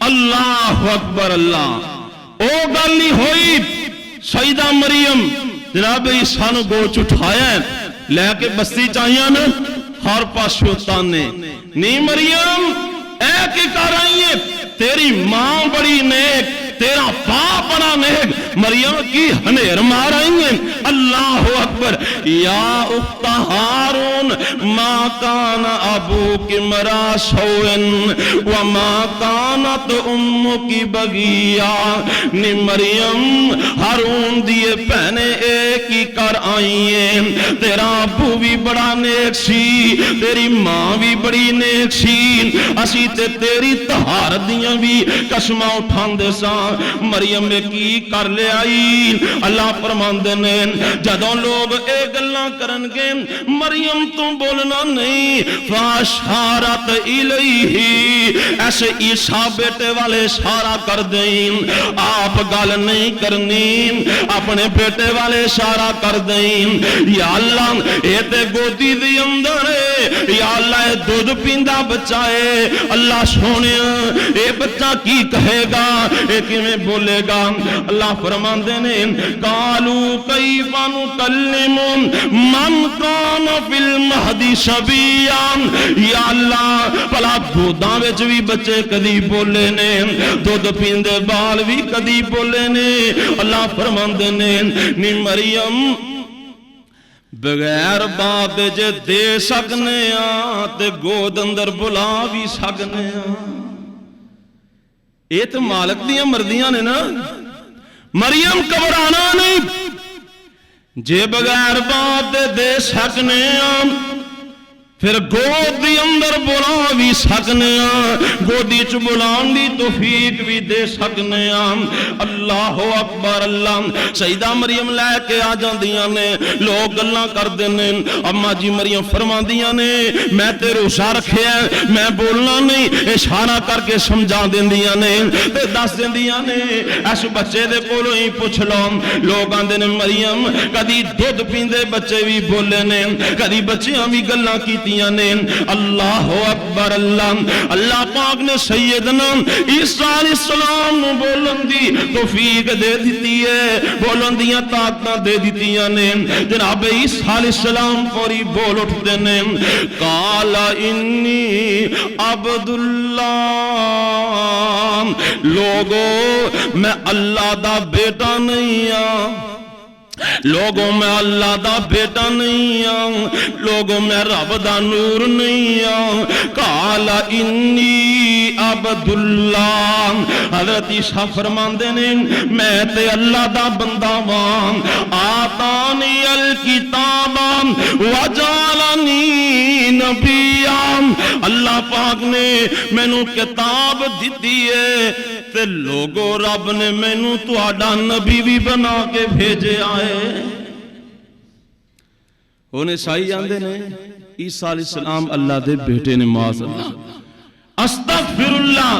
اللہ اکبر اللہ او گل نہیں ہوئی سیدہ مریم جناب عیسیٰ نو گوچ اٹھایا ہے لے کے بستی چاہیاں نا ہر پاس شوتانے نی مریم اے کی کر رہی ہے تیری ماں بڑی نیک تیرا باپ بڑا نیک مریم کی ہنیر مار رہی ہیں اللہ اکبر یا اخت ہارون ما کان ابوک مرا سوئن وما کانت امک بغیا نی مریم ہارون دیے پہنے ایک ہی کر آئی ہیں تیرا ابو بھی بڑا نیک سی تیری ماں بھی بڑی نیک سی اسی تے تیری طہارت دیاں بھی قسماں اٹھان دے ساں مریم میں کی کر لے آئی اللہ فرماندے نے جدوں لوگ اے گلاں کرن گے مریم تو بولنا نہیں فاشارت الیہ ایسے عیسیٰ بیٹے والے اشارہ کر دیں آپ گل نہیں کرنی اپنے بیٹے والے اشارہ کر دیں یا اللہ اے تے گودی دی اندر یا اللہ اے دودھ پیندا بچہ ہے اللہ سونے اے بچہ کی کہے گا اے کیویں بولے گا اللہ فرماندے نے قالو کیف نکلم من کان فی المہدی صبیا، یا اللہ بھلا گوداں وچ بھی بچے کدی بولے نے، دودھ پیندے بال بھی کدی بولے نے۔ اللہ فرماندے نے نی مریم بغیر باپ جے دے سکنے آ تے گود اندر بلا بھی سکنے آ۔ یہ تو مالک دیاں مردیاں نے نا، مریم گھبرانا نہیں، جے بغیر باپ دے سکنے آ پھر گود دی اندر بلا بھی سکنے آ، گودی چ بلان دی توفیق بھی دے سکنے آ۔ اللہ اکبر اللہ۔ سیدہ مریم لے کے آ جاندیاں نے، لوگ گلاں کردے نے، اما جی مریم فرماندیاں نے میں تے روزہ رکھیا ہے، میں بولنا نہیں، اشارہ کر کے سمجھا دیندیاں نے تے دس دیندیاں نے اس بچے دے کولوں ہی پوچھ لو۔ لوگ آندے نے مریم کدی دودھ پیندے بچے بھی بولے نے، کدی بچیاں بھی گلاں کیتی نے۔ اللہ اکبر اللہ۔ اللہ پاک نے سیدنا عیسیٰ علیہ السلام نو بولن دی توفیق دے دیتی ہے، بولن دیاں طاقتاں دے دیتیاں نے۔ جناب عیسیٰ علیہ السلام پوری بول اٹھتے نے قال انی عبد اللہ، لوگو میں اللہ دا بیٹا نہیں ہاں، لوگوں میں اللہ دا بیٹا نہیں ہوں، لوگوں میں رب دا نور نہیں ہوں۔ قال انی عبد اللہ، حضرت عیسیٰ فرماندے نے میں تے اللہ دا بندہ ہاں، آتانی الکتاب وجعلنی نبیا، اللہ پاک نے مینوں کتاب دیتی ہے تے لوگو رب نے مینوں تہاڈا نبی بھی بنا کے بھیجے آئے۔ انہیں عیسائی آندے نے عیسیٰ علیہ السلام اللہ دے بیٹے نے، معاذ اللہ۔ استغفر اللہ،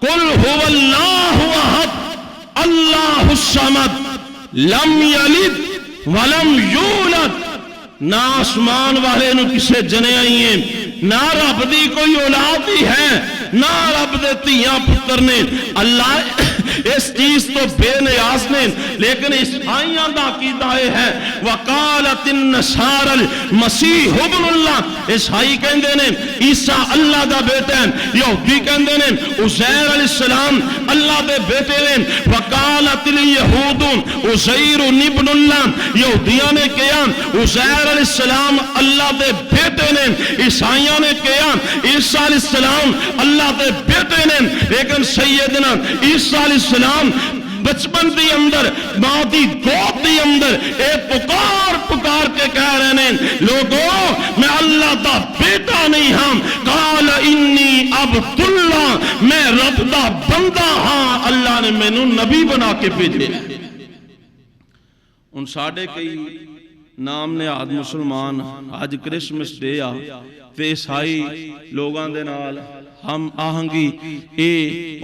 قل هو اللہ احد اللہ الصمد لم یلد ولم یولد۔ نہ آسمان والے نو کسے جنے آئی ہیں، نہ رب دی کوئی اولاد ہی ہے، نہ رب دے تیاں پتر نے۔ اللہ اس چیز تو بے نیاز نے، لیکن عیسائیاں دا عقیدہ ہے وقالت النصارى المسیح ابن اللہ، عیسائی کہندے نے عیسیٰ اللہ دا بیٹا ہے، یہودی کہندے نے عزیر علیہ السلام اللہ دے بیٹے نے۔ وقالت الیہود عزیر ابن اللہ، یہودیاں نے کہا عزیر علیہ السلام اللہ دے بیٹے نے، عیسائیاں نے کہا عیسیٰ علیہ السلام اللہ دے بیٹے نے۔ لیکن سیدنا عیسیٰ علیہ السلام بچپن دی اندر ماں دی گود دی اندر اے پکار پکار کے کہہ رہے ہیں لوگوں میں اللہ دا بیٹا نہیں ہوں، قال انی عبد اللہ، میں رب دا بندہ ہاں، اللہ نے مینوں نبی بنا کے بھیجے۔ ان ساڑھے کئی نام نے آج مسلمان آج کرسمس ڈے آ تے عیسائی لوگاں دے نال ہم آہنگی اے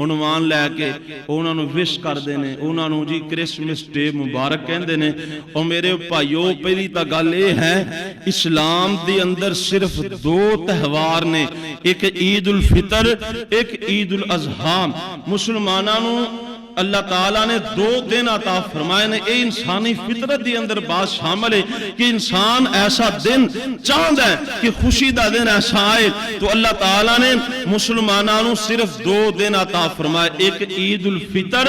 عنوان لے کے انہاں نو وش کر دینے، انہاں نو جی کرسمس ڈے مبارک کہن دینے۔ اور میرے بھائیو پہلی تا گل اے ہے اسلام دی اندر صرف دو تہوار نے، ایک عید الفطر ایک عید الاضحیٰ۔ مسلماناں نو اللہ تعالیٰ نے دو دن عطا فرمائے نے، اے انسانی فطرت دی اندر بات شامل ہے کہ انسان ایسا دن چاہتا ہے کہ خوشی دا دن ایسا آئے، تو اللہ تعالیٰ نے مسلمانوں صرف دو دن عطا فرمائے، ایک عید الفطر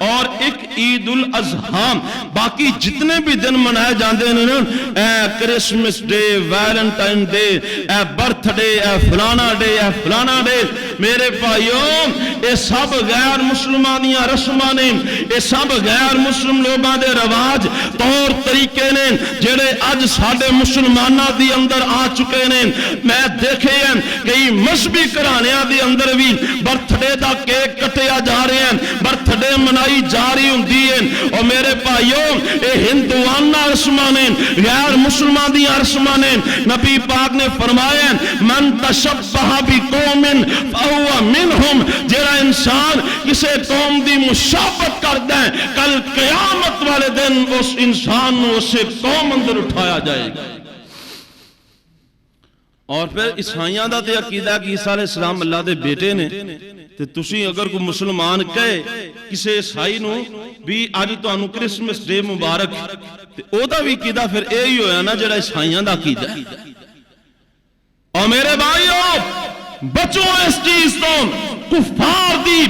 اور ایک عید الاضحیٰ۔ باقی جتنے بھی دن منائے جاندے ہیں، اے کرسمس ڈے، ویلنٹائن ڈے، اے برتھ ڈے، اے فلانا ڈے، اے فلانا ڈے، میرے بھائیوں اے سب غیر مسلمانیاں رسمانے، اے سب غیر مسلم لوگاں دے رواج طور طریقے نے جڑے اج ساڈے مسلماناں دی اندر آ چکے نے۔ میں دیکھے ہیں کئی مذہبی گھرانیاں دی اندر بھی برتھ ڈے دا کیک کٹیا جا رہے ہیں، برتھ ڈے منائی جا رہی ہوندی ہے۔ اور میرے بھائیوں اے ہندوانہ رسماں نے، غیر مسلمان دی رسماں نے۔ نبی پاک نے فرمایا من تشبہ بقوم فہو منہم، جڑا انسان کسے قوم دی مشابہت کردا ہے کل قیامت والے دن اس انسان نو اسے قوم اندر اٹھایا جائے گا۔ اور پھر عیسائیاں دا تے عقیدہ کہ عیسیٰ علیہ السلام اللہ دے بیٹے نے تے تسی اگر کوئی مسلمان کہے کسے عیسائی نو بھی اج تانوں کرسمس ڈے مبارک تے او دا بھی عقیدہ پھر یہی ہویا نا جڑا عیسائیاں دا عقیدہ ہے۔ اور میرے بھائیو بچو اس چیز تو، کفار دی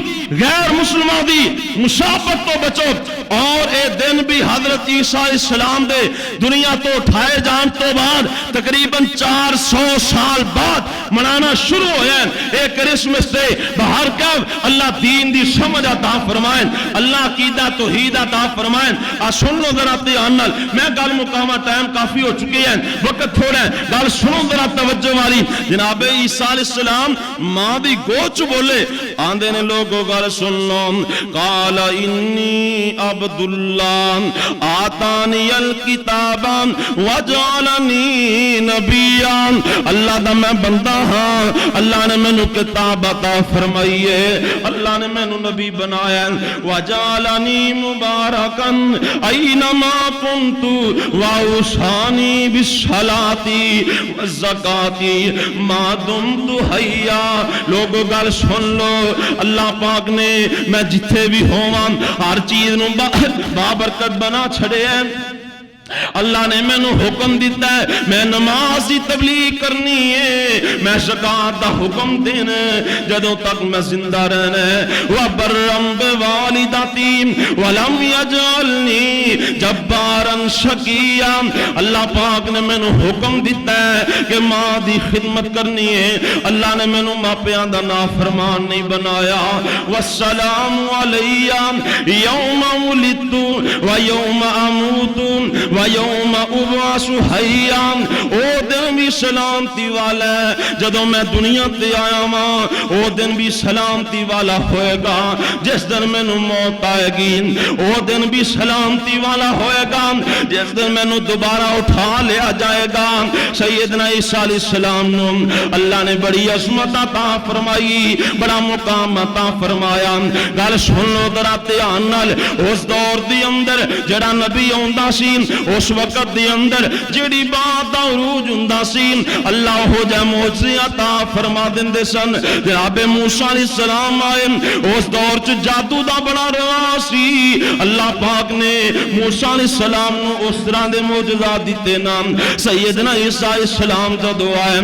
غیر مسلمان دی مشابہت تو بچو۔ اور اے دن بھی حضرت عیسیٰ علیہ السلام دے دنیا تو اٹھائے جان تو بعد تقریباً 400 سال بعد منانا شروع ہویا ہے۔ اے کرسمس ڈے باہر کب اللہ دین دی سمجھ عطا فرمائیں، اللہ عقیدہ توحید عطا فرمائیں۔ سن لو ذرا دھیان نال، میں گل مقامہ ٹائم کافی ہو چکی ہے، وقت تھوڑا ہے، گل سنو ذرا توجہ والی۔ جناب عیسیٰ علیہ السلام ماں دی گوچ بولے آندے نے لوگوں گل سن لو، قال انی عبداللہ آتانی الکتاب وجعلنی نبیا، اللہ دا میں بندہ ہاں، اللہ نے میں نو کتاب عطا فرمائی ہے، اللہ نے میں نو نبی بنایا، وجعلنی مبارکا اینما کنت واوصانی بالصلاۃ والزکاۃ ما دمت حیا۔ لوگوں گل سن لو، اللہ پاک نے میں جتھے بھی ہوواں ہر چیز نو بابرکت بنا چھڑے ہیں۔ اللہ نے میں نو حکم دیتا ہے میں نماز دی تبلیغ کرنی ہے، میں زکات دا حکم دینا ہے جدوں تک میں زندہ رہنا ہے۔ وَبَرًّا بِوَالِدَتِي وَلَمْ يَجْعَلْنِي جَبَّارًا شَقِيًّا۔ اللہ پاک نے میں نو حکم دیتا ہے کہ ماں دی خدمت کرنی ہے، اللہ نے میں نو ماپیاں دا نافرمان نہیں بنایا۔ وَالسَّلَامُ عَلَيَّ يَوْمَ وُلِدتُّ وَيَوْمَ أَمُوتُ وَيَوْمَ أُبْعَثُ حَيًّا۔ او دن بھی سلامتی والا ہے جدوں میں دنیا تے آیا ماں، او دن بھی سلامتی والا ہوئے گا جس دن میں نو موت آئے گی، او دن بھی سلامتی والا ہوئے گا جس دن میں نو دوبارہ اٹھا لیا جائے گا۔ سیدنا عیسیٰ علیہ السلام نو اللہ نے بڑی عظمت عطا فرمائی، بڑا مقام عطا فرمایا۔ گل سن لو ذرا دھیان نال، اس دور دی اندر جڑا نبی آندا سی، اس وقت دی اندر جڑی بات دا عروج ہوندا سی، اللہ ہو جائے معجزے عطا فرما دیندے سن۔ جناب موسیٰ علیہ السلام آئے، اس دور چ جادو دا بڑا رواج سی، اللہ پاک نے موسیٰ علیہ السلام نو اس طرح دے معجزات دیتے نا۔ سیدنا عیسیٰ علیہ السلام جدوں آئے،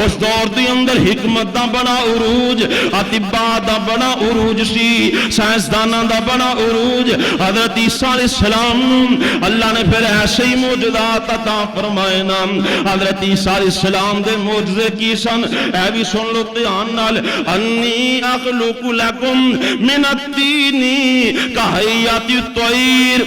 اس دور دی اندر حکمت دا بڑا عروج، اطباء دا بڑا عروج سی، سائنسداناں دا بڑا عروج۔ حضرت عیسیٰ علیہ السلام اللہ نے پھر ایسے ہی معجزات عطا فرمائے نا۔ حضرت عیسیٰ علیہ السلام دے معجزے کی سن، اے بھی سن لو دھیان نال، انی اخلق لکم من الطین کہیات الطیر۔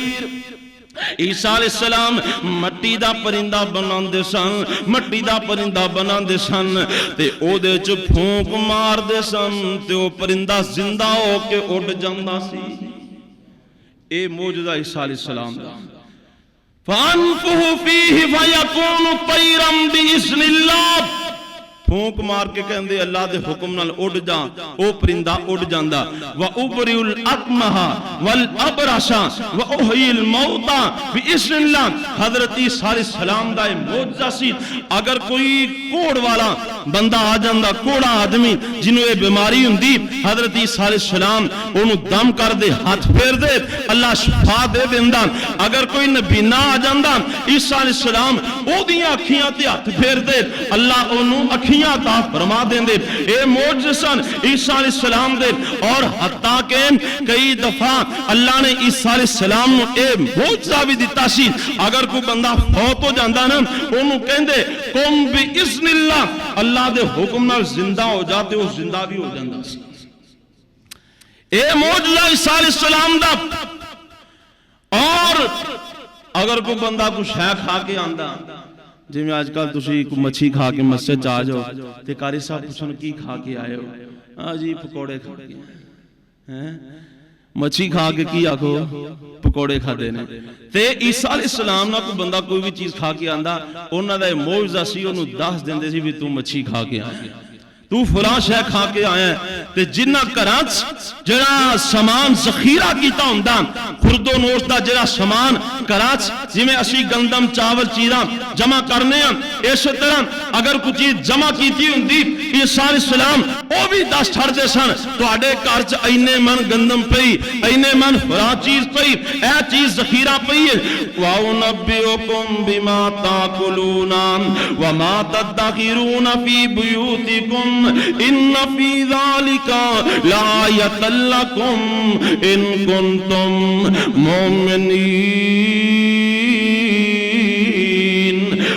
عیسیٰ علیہ السلام مٹی دا پرندہ بناندے سن، مٹی دا پرندہ بناندے سن تے او دے چ پھونک مار دے سن تے او پرندہ زندہ ہو کے اڑ جاندا سی۔ اے معجزہ عیسیٰ علیہ السلام دا۔ فَأَنفُهُ فِيهِ فَيَكُونُ طَيْرًا بِإِذْنِ اللَّهِ، پھونک مار کے کہندے اللہ دے حکم نال اڑ جا، او پرندہ اڑ جاندا۔ وَأُبْرِئُ الْأَكْمَحَ وَالْأَبْرَصَ وَأُحْيِي الْمَوْتَى بِإِذْنِ اللَّهِ۔ حضرت عیسیٰ علیہ السلام دا معجزہ سی، اگر کوئی کوڑ والا بندہ آ جاندا، کوڑا آدمی جنوں یہ بیماری ہوندی، حضرت عیسیٰ علیہ السلام اونوں دم کر دے، ہاتھ پھیر دے، اللہ شفا دے دیندا۔ اگر کوئی نبینا آ جاندا، عیسیٰ علیہ السلام او دیاں اکھیاں تے ہاتھ پھیر دے، اللہ اونوں اکھیاں عطا فرما دیندے۔ اے معجزے سن عیسیٰ علیہ السلام دے، اور حتیٰ کہ کئی دفعہ اللہ نے عیسیٰ علیہ السلام نو اے معجزہ بھی دیتا سی، اگر کوئی بندہ فوت ہو جاندا نا، اونوں کہندے قم باذن اللہ، اللہ دے حکم نال زندہ ہو جاتے، وہ زندہ بھی ہو جاندا سی۔ اے معجزہ عیسیٰ علیہ السلام دا۔ اور اگر کوئی بندہ کوئی شے کھا کے آندا، جی میں آج کل تسی کو مچھی کھا کے مسجد جا جاؤ تے قاری صاحب پوچھن کی کھا کے آئے ہو؟ ہاں جی پکوڑے کھا کے ہیں، مچھی کھا کے کی آکھو پکوڑے کھا دینے۔ تے عیسیٰ علیہ السلام نہ کوئی بندہ کوئی بھی چیز کھا کے آندا، انہاں دا معجزہ سی، انہوں دس دیندے سی بھی تو مچھی کھا کے آ گیا۔ تو فلاں شے کھا کے آیا ہے تے جنہ گھراں جڑا سامان ذخیرہ کیتا ہوندا خرد و نوش دا جڑا سامان گھراں جویں اسی گندم چاول چیزاں جمع کرنے ہیں اس طرح اگر کوئی چیز جمع کیتی ہوندی عیسیٰ علیہ السلام او بھی دس چھڑ دے سن تواڈے گھر چ اینے من گندم پئی اینے من فلاں چیز پئی اے چیز ذخیرہ پئی ہے وَأُنَبِّئُكُم بِمَا تَأْكُلُونَ وَمَا تَدَّخِرُونَ فِي بُيُوتِكُمْ ان فی ذالک لآیۃ لکم ان کنتم مومنین۔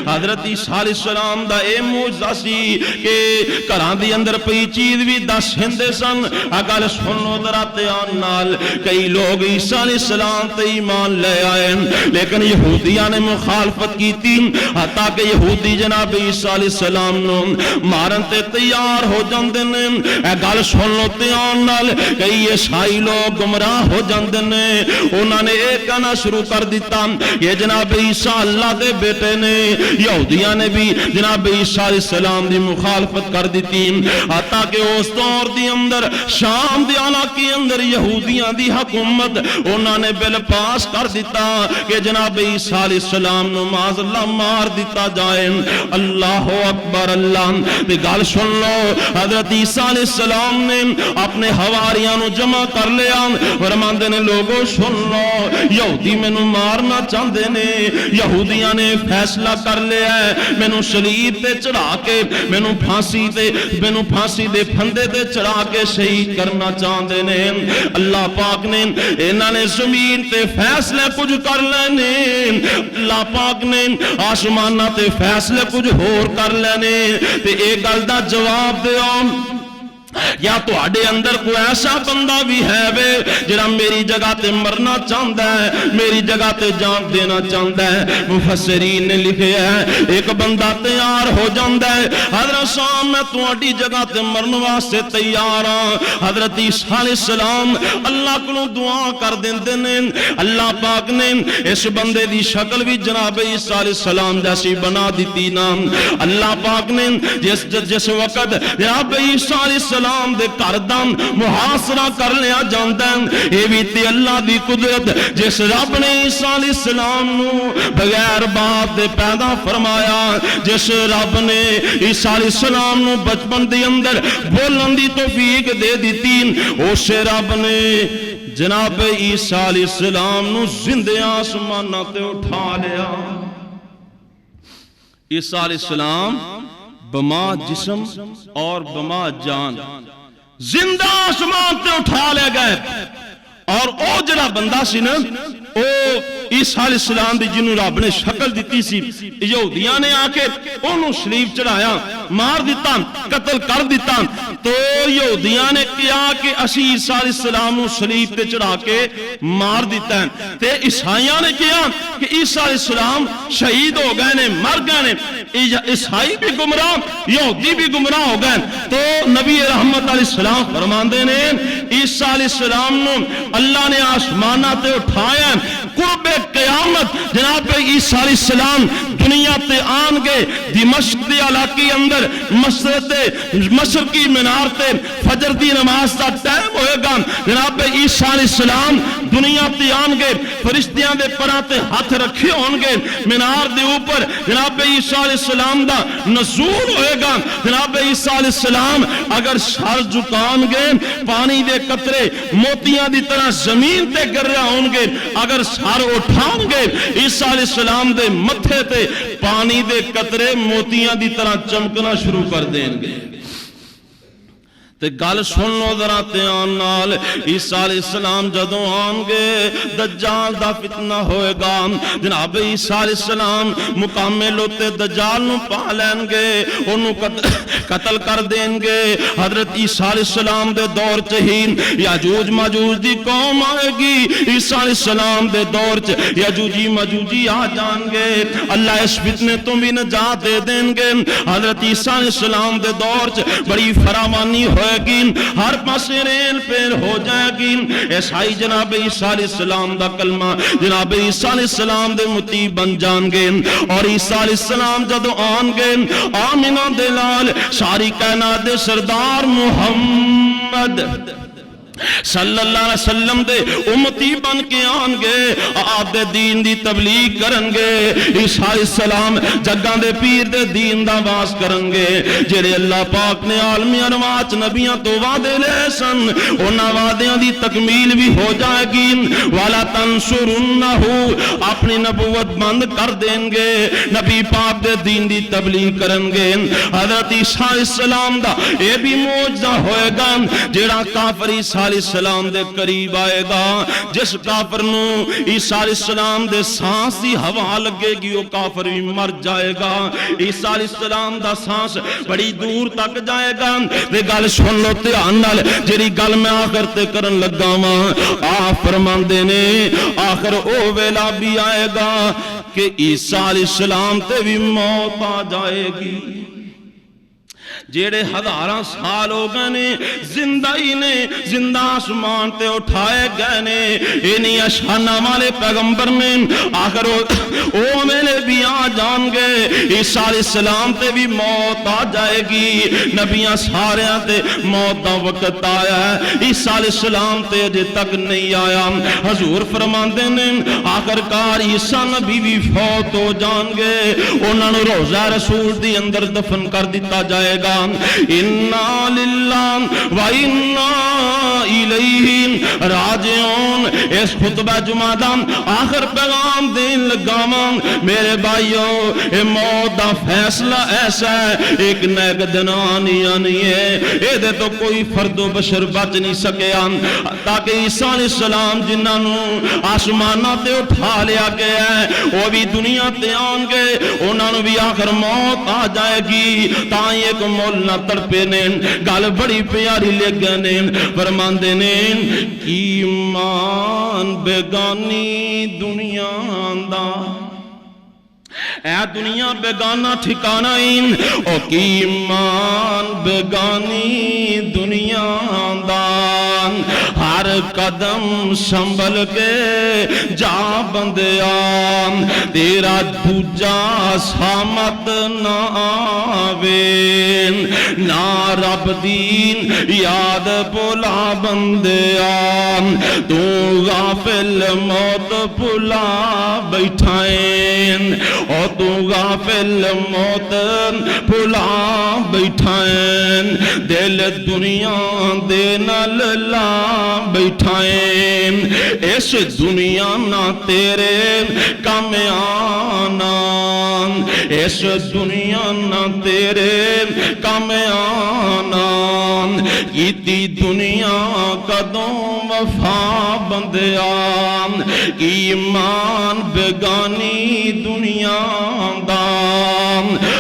حضرت عیسیٰ علیہ السلام دا اے معجزہ سی کہ گھراں دی اندر پئی چیز بھی دس ہندے سن۔ اگر سنو ذرا دھیان نال کئی لوگ عیسیٰ علیہ السلام تے ایمان لے آئے لیکن یہودیاں نے مخالفت کیتی حتیٰ کہ یہودی جناب عیسیٰ علیہ السلام نو مارن تے تیار ہو جاندے نے۔ اے گل سن لو دھیان نال کئی عیسائی لوگ گمراہ ہو جاندے نے انہاں نے اے کہنا شروع کر دیتا یہ جناب عیسیٰ اللہ دے بیٹے نے۔ یہودیاں نے بھی جناب عیسیٰ علیہ السلام دی مخالفت کر دیتی حتیٰ کہ اس دور دی اندر شام دی علاقے اندر یہودیاں دی حکومت انہاں نے بل پاس کر دیتا کہ جناب عیسیٰ علیہ السلام نو معاذ اللہ مار دیتا جائے۔ اللہ اکبر اللہ تے گل سن لو حضرت عیسیٰ علیہ السلام نے اپنے حواریاں نو جمع کر لیا فرماندے نے لوگوں سن لو یہودی مینوں مارنا چاہندے نے یہودیاں نے فیصلہ کر لیا ہے مینوں صلیب تے چڑھا کے مینوں پھانسی دے پھندے تے چڑھا کے شہید کرنا چاہندے نے۔ اللہ پاک نے انہاں نے زمین تے فیصلے کچھ کر لینے اللہ پاک نے آسماناں تے فیصلے کچھ ہور کر لینے تے اے گل دا جواب دیو یا تو آڑے اندر کوئی ایسا بندہ بھی ہے وے جڑا میری جگہ تے مرنا چاہتا ہے میری جگہ تے جان دینا چاہتا ہے۔ مفسرین نے لکھے ہے ایک بندہ تیار ہو جاندہ ہے حضرت صاحب میں تو آڑی جگہ تے مرن واسطے تیار ہاں۔ حضرت عیسیٰ علیہ السلام اللہ کو دعا کر دیندے نے اللہ پاک نے اس بندے دی شکل بھی جناب عیسیٰ علیہ السلام جیسی بنا دیتی نا۔ اللہ پاک نے جس وقت جناب عیسیٰ علیہ السلام دے کردم محاصرہ کر لیا جاندہ اے بھی تے اللہ دی قدرت جس رب نے عیسیٰ علیہ السلام نو بغیر باپ دے پیدا فرمایا جس رب نے عیسیٰ علیہ السلام نو بچپن دے اندر بولن دی توفیق دے دیتی اس رب نے جناب عیسیٰ علیہ السلام نو زندے آسمانہ تے اٹھا لیا۔ عیسیٰ علیہ السلام بما جسم اور بما جان زندہ آسمان تے اٹھا لے گئے اور او جڑا بندہ سی نا او عیسیٰ علیہ السلام دی جنہوں رب نے شکل دیتی سی یہودیاں نے آکے انہوں شریف چڑھایا مار دیتا قتل کر دیتا تو یہودیاں نے کیا کہ اسی عیسیٰ علیہ السلام شریف تے چڑھا کے مار دیتا ہے تے عیسائیاں نے کیا کہ عیسیٰ علیہ السلام شہید ہو گئے نے مر گئے نے عیسائی بھی گمراہ یہودی بھی گمراہ ہو گئے تو نبی رحمت علیہ السلام فرماندے نے عیسیٰ علیہ السلام نو اللہ نے آسمانہ تے اٹھایا قرب قیامت جناب عیسیٰ علیہ السلام دنیا تے آن گے دمشق دے علاقے اندر مسجد مشرقی مینار تے فجر دی نماز دا ٹائم ہوئے گا جناب عیسیٰ علیہ السلام دنیا تے آن گے فرشتیاں دے پراں تے ہاتھ رکھے ہون گے مینار دے اوپر جناب عیسیٰ علیہ السلام دا نزول ہوئے گا جناب عیسیٰ علیہ السلام اگر سر جھکان گے پانی دے قطرے موتیاں دی طرح زمین تے گر رہا ہون گے اگر سر اٹھان گے عیسیٰ علیہ السلام دے متھے تے پانی دے قطرے موتیاں دی طرح چمکنا شروع کر دیں گے۔ تے گل سن لو ذرا دھیان نال عیسیٰ علیہ السلام جدوں آن گے دجال دا فتنہ ہوئے گا جناب عیسیٰ علیہ السلام مقامے لوتے دجال نو پا لین گے انہوں قتل کر دیں گے۔ حضرت عیسیٰ علیہ السلام دے دور چہین یاجوج ماجوج دی قوم آئے گی عیسیٰ علیہ السلام دے دور چ یاجوجی ماجوجی آ جان گے اللہ اس فتنے تو بھی نجات دے دیں گے۔ حضرت عیسیٰ علیہ السلام دے دور چ بڑی فراوانی ہوئے ہوئے گی، ہر پاسے ریل پیر ہو جائے گی۔ عیسائی جناب عیسیٰ علیہ السلام دا کلمہ جناب عیسیٰ علیہ السلام دے متی بن جان گے، اور عیسیٰ علیہ السلام جدو آن گے آمنہ دے لال ساری کائنات دے سردار محمد صلی اللہ علیہ وسلم دے امتی بن کے آن گے، آپ دے دین دی تبلیغ کرن گے۔ عیسیٰ علیہ السلام جگہ دے پیر دے دین دا باز کرن گے، جڑے اللہ پاک نے عالمی ارواچ نبیاں تو وعدے لے سن، انہاں وعدیاں دی تکمیل بھی ہو جائے گی۔ وَلَا تَنْصُرُنَّهُ اپنی نبوت بند کر دیں گے، نبی پاک دے دین دی تبلیغ کرن گے۔ حضرت عیسیٰ علیہ السلام دا اے بھی معجزہ ہوئے گا، جڑا کافر عیسیٰ علیہ السلام دے قریب آئے گا، جس کافر نو عیسیٰ علیہ السلام دے سانس دی ہوا لگے گی وہ کافر بھی مر جائے گا۔ عیسیٰ علیہ السلام دا سانس بڑی دور تک جائے گا۔ تے گل سن لو دھیان نال، جڑی گل میں آخر تے کرن لگا واں، آپ فرماندے نے آخر او ویلا بھی آئے گا کہ عیسیٰ علیہ السلام تے بھی موت آ جائے گی۔ جیڑے ہزاراں سال ہو گئے نے زندہ ہی نے، زندہ آسمان تے اٹھائے گئے نے، انہی اشانہ والے پیغمبر نے آخر او میرے بھی آ جان گے۔ عیسیٰ علیہ السلام تے بھی موت آ جائے گی، نبیاں ساریاں تے موت دا وقت آیا ہے، عیسیٰ علیہ السلام تے اجے تک نہیں آیا۔ حضور فرماندے نے آخر کار عیسیٰ نبی بھی فوت ہو جان گے، انہاں نو روضہ رسول دی اندر دفن کر دیتا جائے گا۔ اِنَّا لِلَّهِ وَإِنَّا إِلَيْهِ راجعون۔ اس خطبہ جمعہ دا آخر پیغام دین لگاواں میرے بھائیو، اے موت دا فیصلہ ایسا ہے، ایک نیک دن آنی ہے، اے دے تو کوئی فرد و بشر بچ نہیں سکیا، تاکہ عیسیٰ علیہ السلام جنہاں نو آسمانہ تے اٹھا لیا گیا ہے وہ بھی دنیا تے آن گے، انہاں نو بھی آخر موت آ جائے گی۔ تائیں ایک مول نہ تڑپے نے، گل بڑی پیاری لگے نے، فرماندے نے ایمان بیگانی دنیا دا، اے دنیا بیگانہ ٹھکانہ این، او ایمان بیگانی دنیا دا، ہر قدم سنبھل کے جا بندیان، تیرا دوجا سامت نہ آوین، نہ رب دین یاد بھلا بندیان، تو غافل موت بھلا بیٹھائیں، او تو غافل موت بھلا بیٹھائیں، دل دنیا دے نال لا بیٹھائیں، اس دنیا نہ تیرے کام آنا، اس دنیا نہ تیرے کام آنا، کیتی دنیا کدوں وفا بندیان، ایمان بیگانی دنیا دا،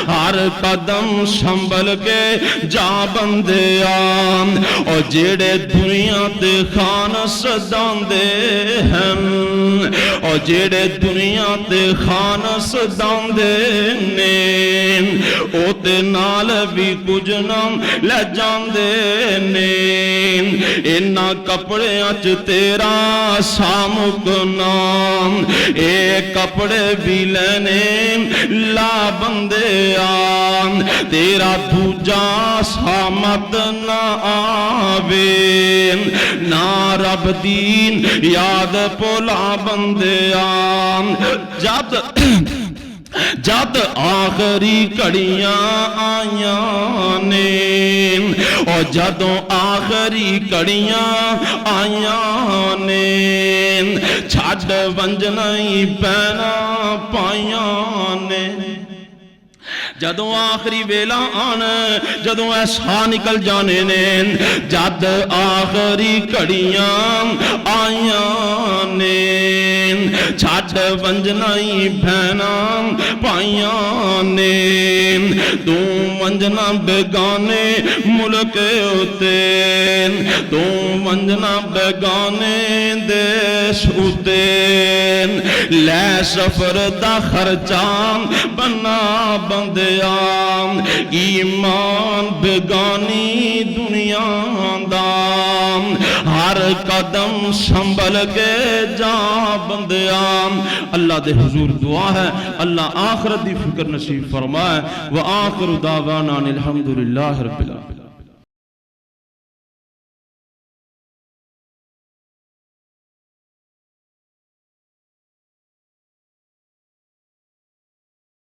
ہر قدم سنبھل کے جا بندیان، اور جیڑے دنیا تے خان سداندے ہیں، اور جیڑے دنیا تے خان سداندے نے، او تے نال بھی کچھ نہ لے جاندے نے، انہاں کپڑیاں چ تیرا سامکنا، اے کپڑے بھی لینے لا بندیان، تیرا دوجا سامت نہ آوین، نہ رب دین یاد بھلا بندیان، جد آخری کڑیاں آیاں نے، اور جدوں آخری کڑیاں آیاں نے، چھڈ ونجنا ہی پینا پائیاں نے، جدوں آخری ویلا آنا، جدوں ایسا نکل جانے نے، جد آخری کڑیاں آیاں نے، چھڈ ونجنا ہی بہنا پائیاں نے، تو ونجنا بیگانے ملک اتے، تو ونجنا بیگانے دیش اتے، لے سفر دا خرچان بنا بندے بندیا ایمان بگانی دنیا دا ہر قدم سنبھل کے جا بندیا اللہ دے حضور دعا ہے اللہ آخرت دی فکر نصیب فرمائے وآخر دعوانا الحمدللہ رب العالمین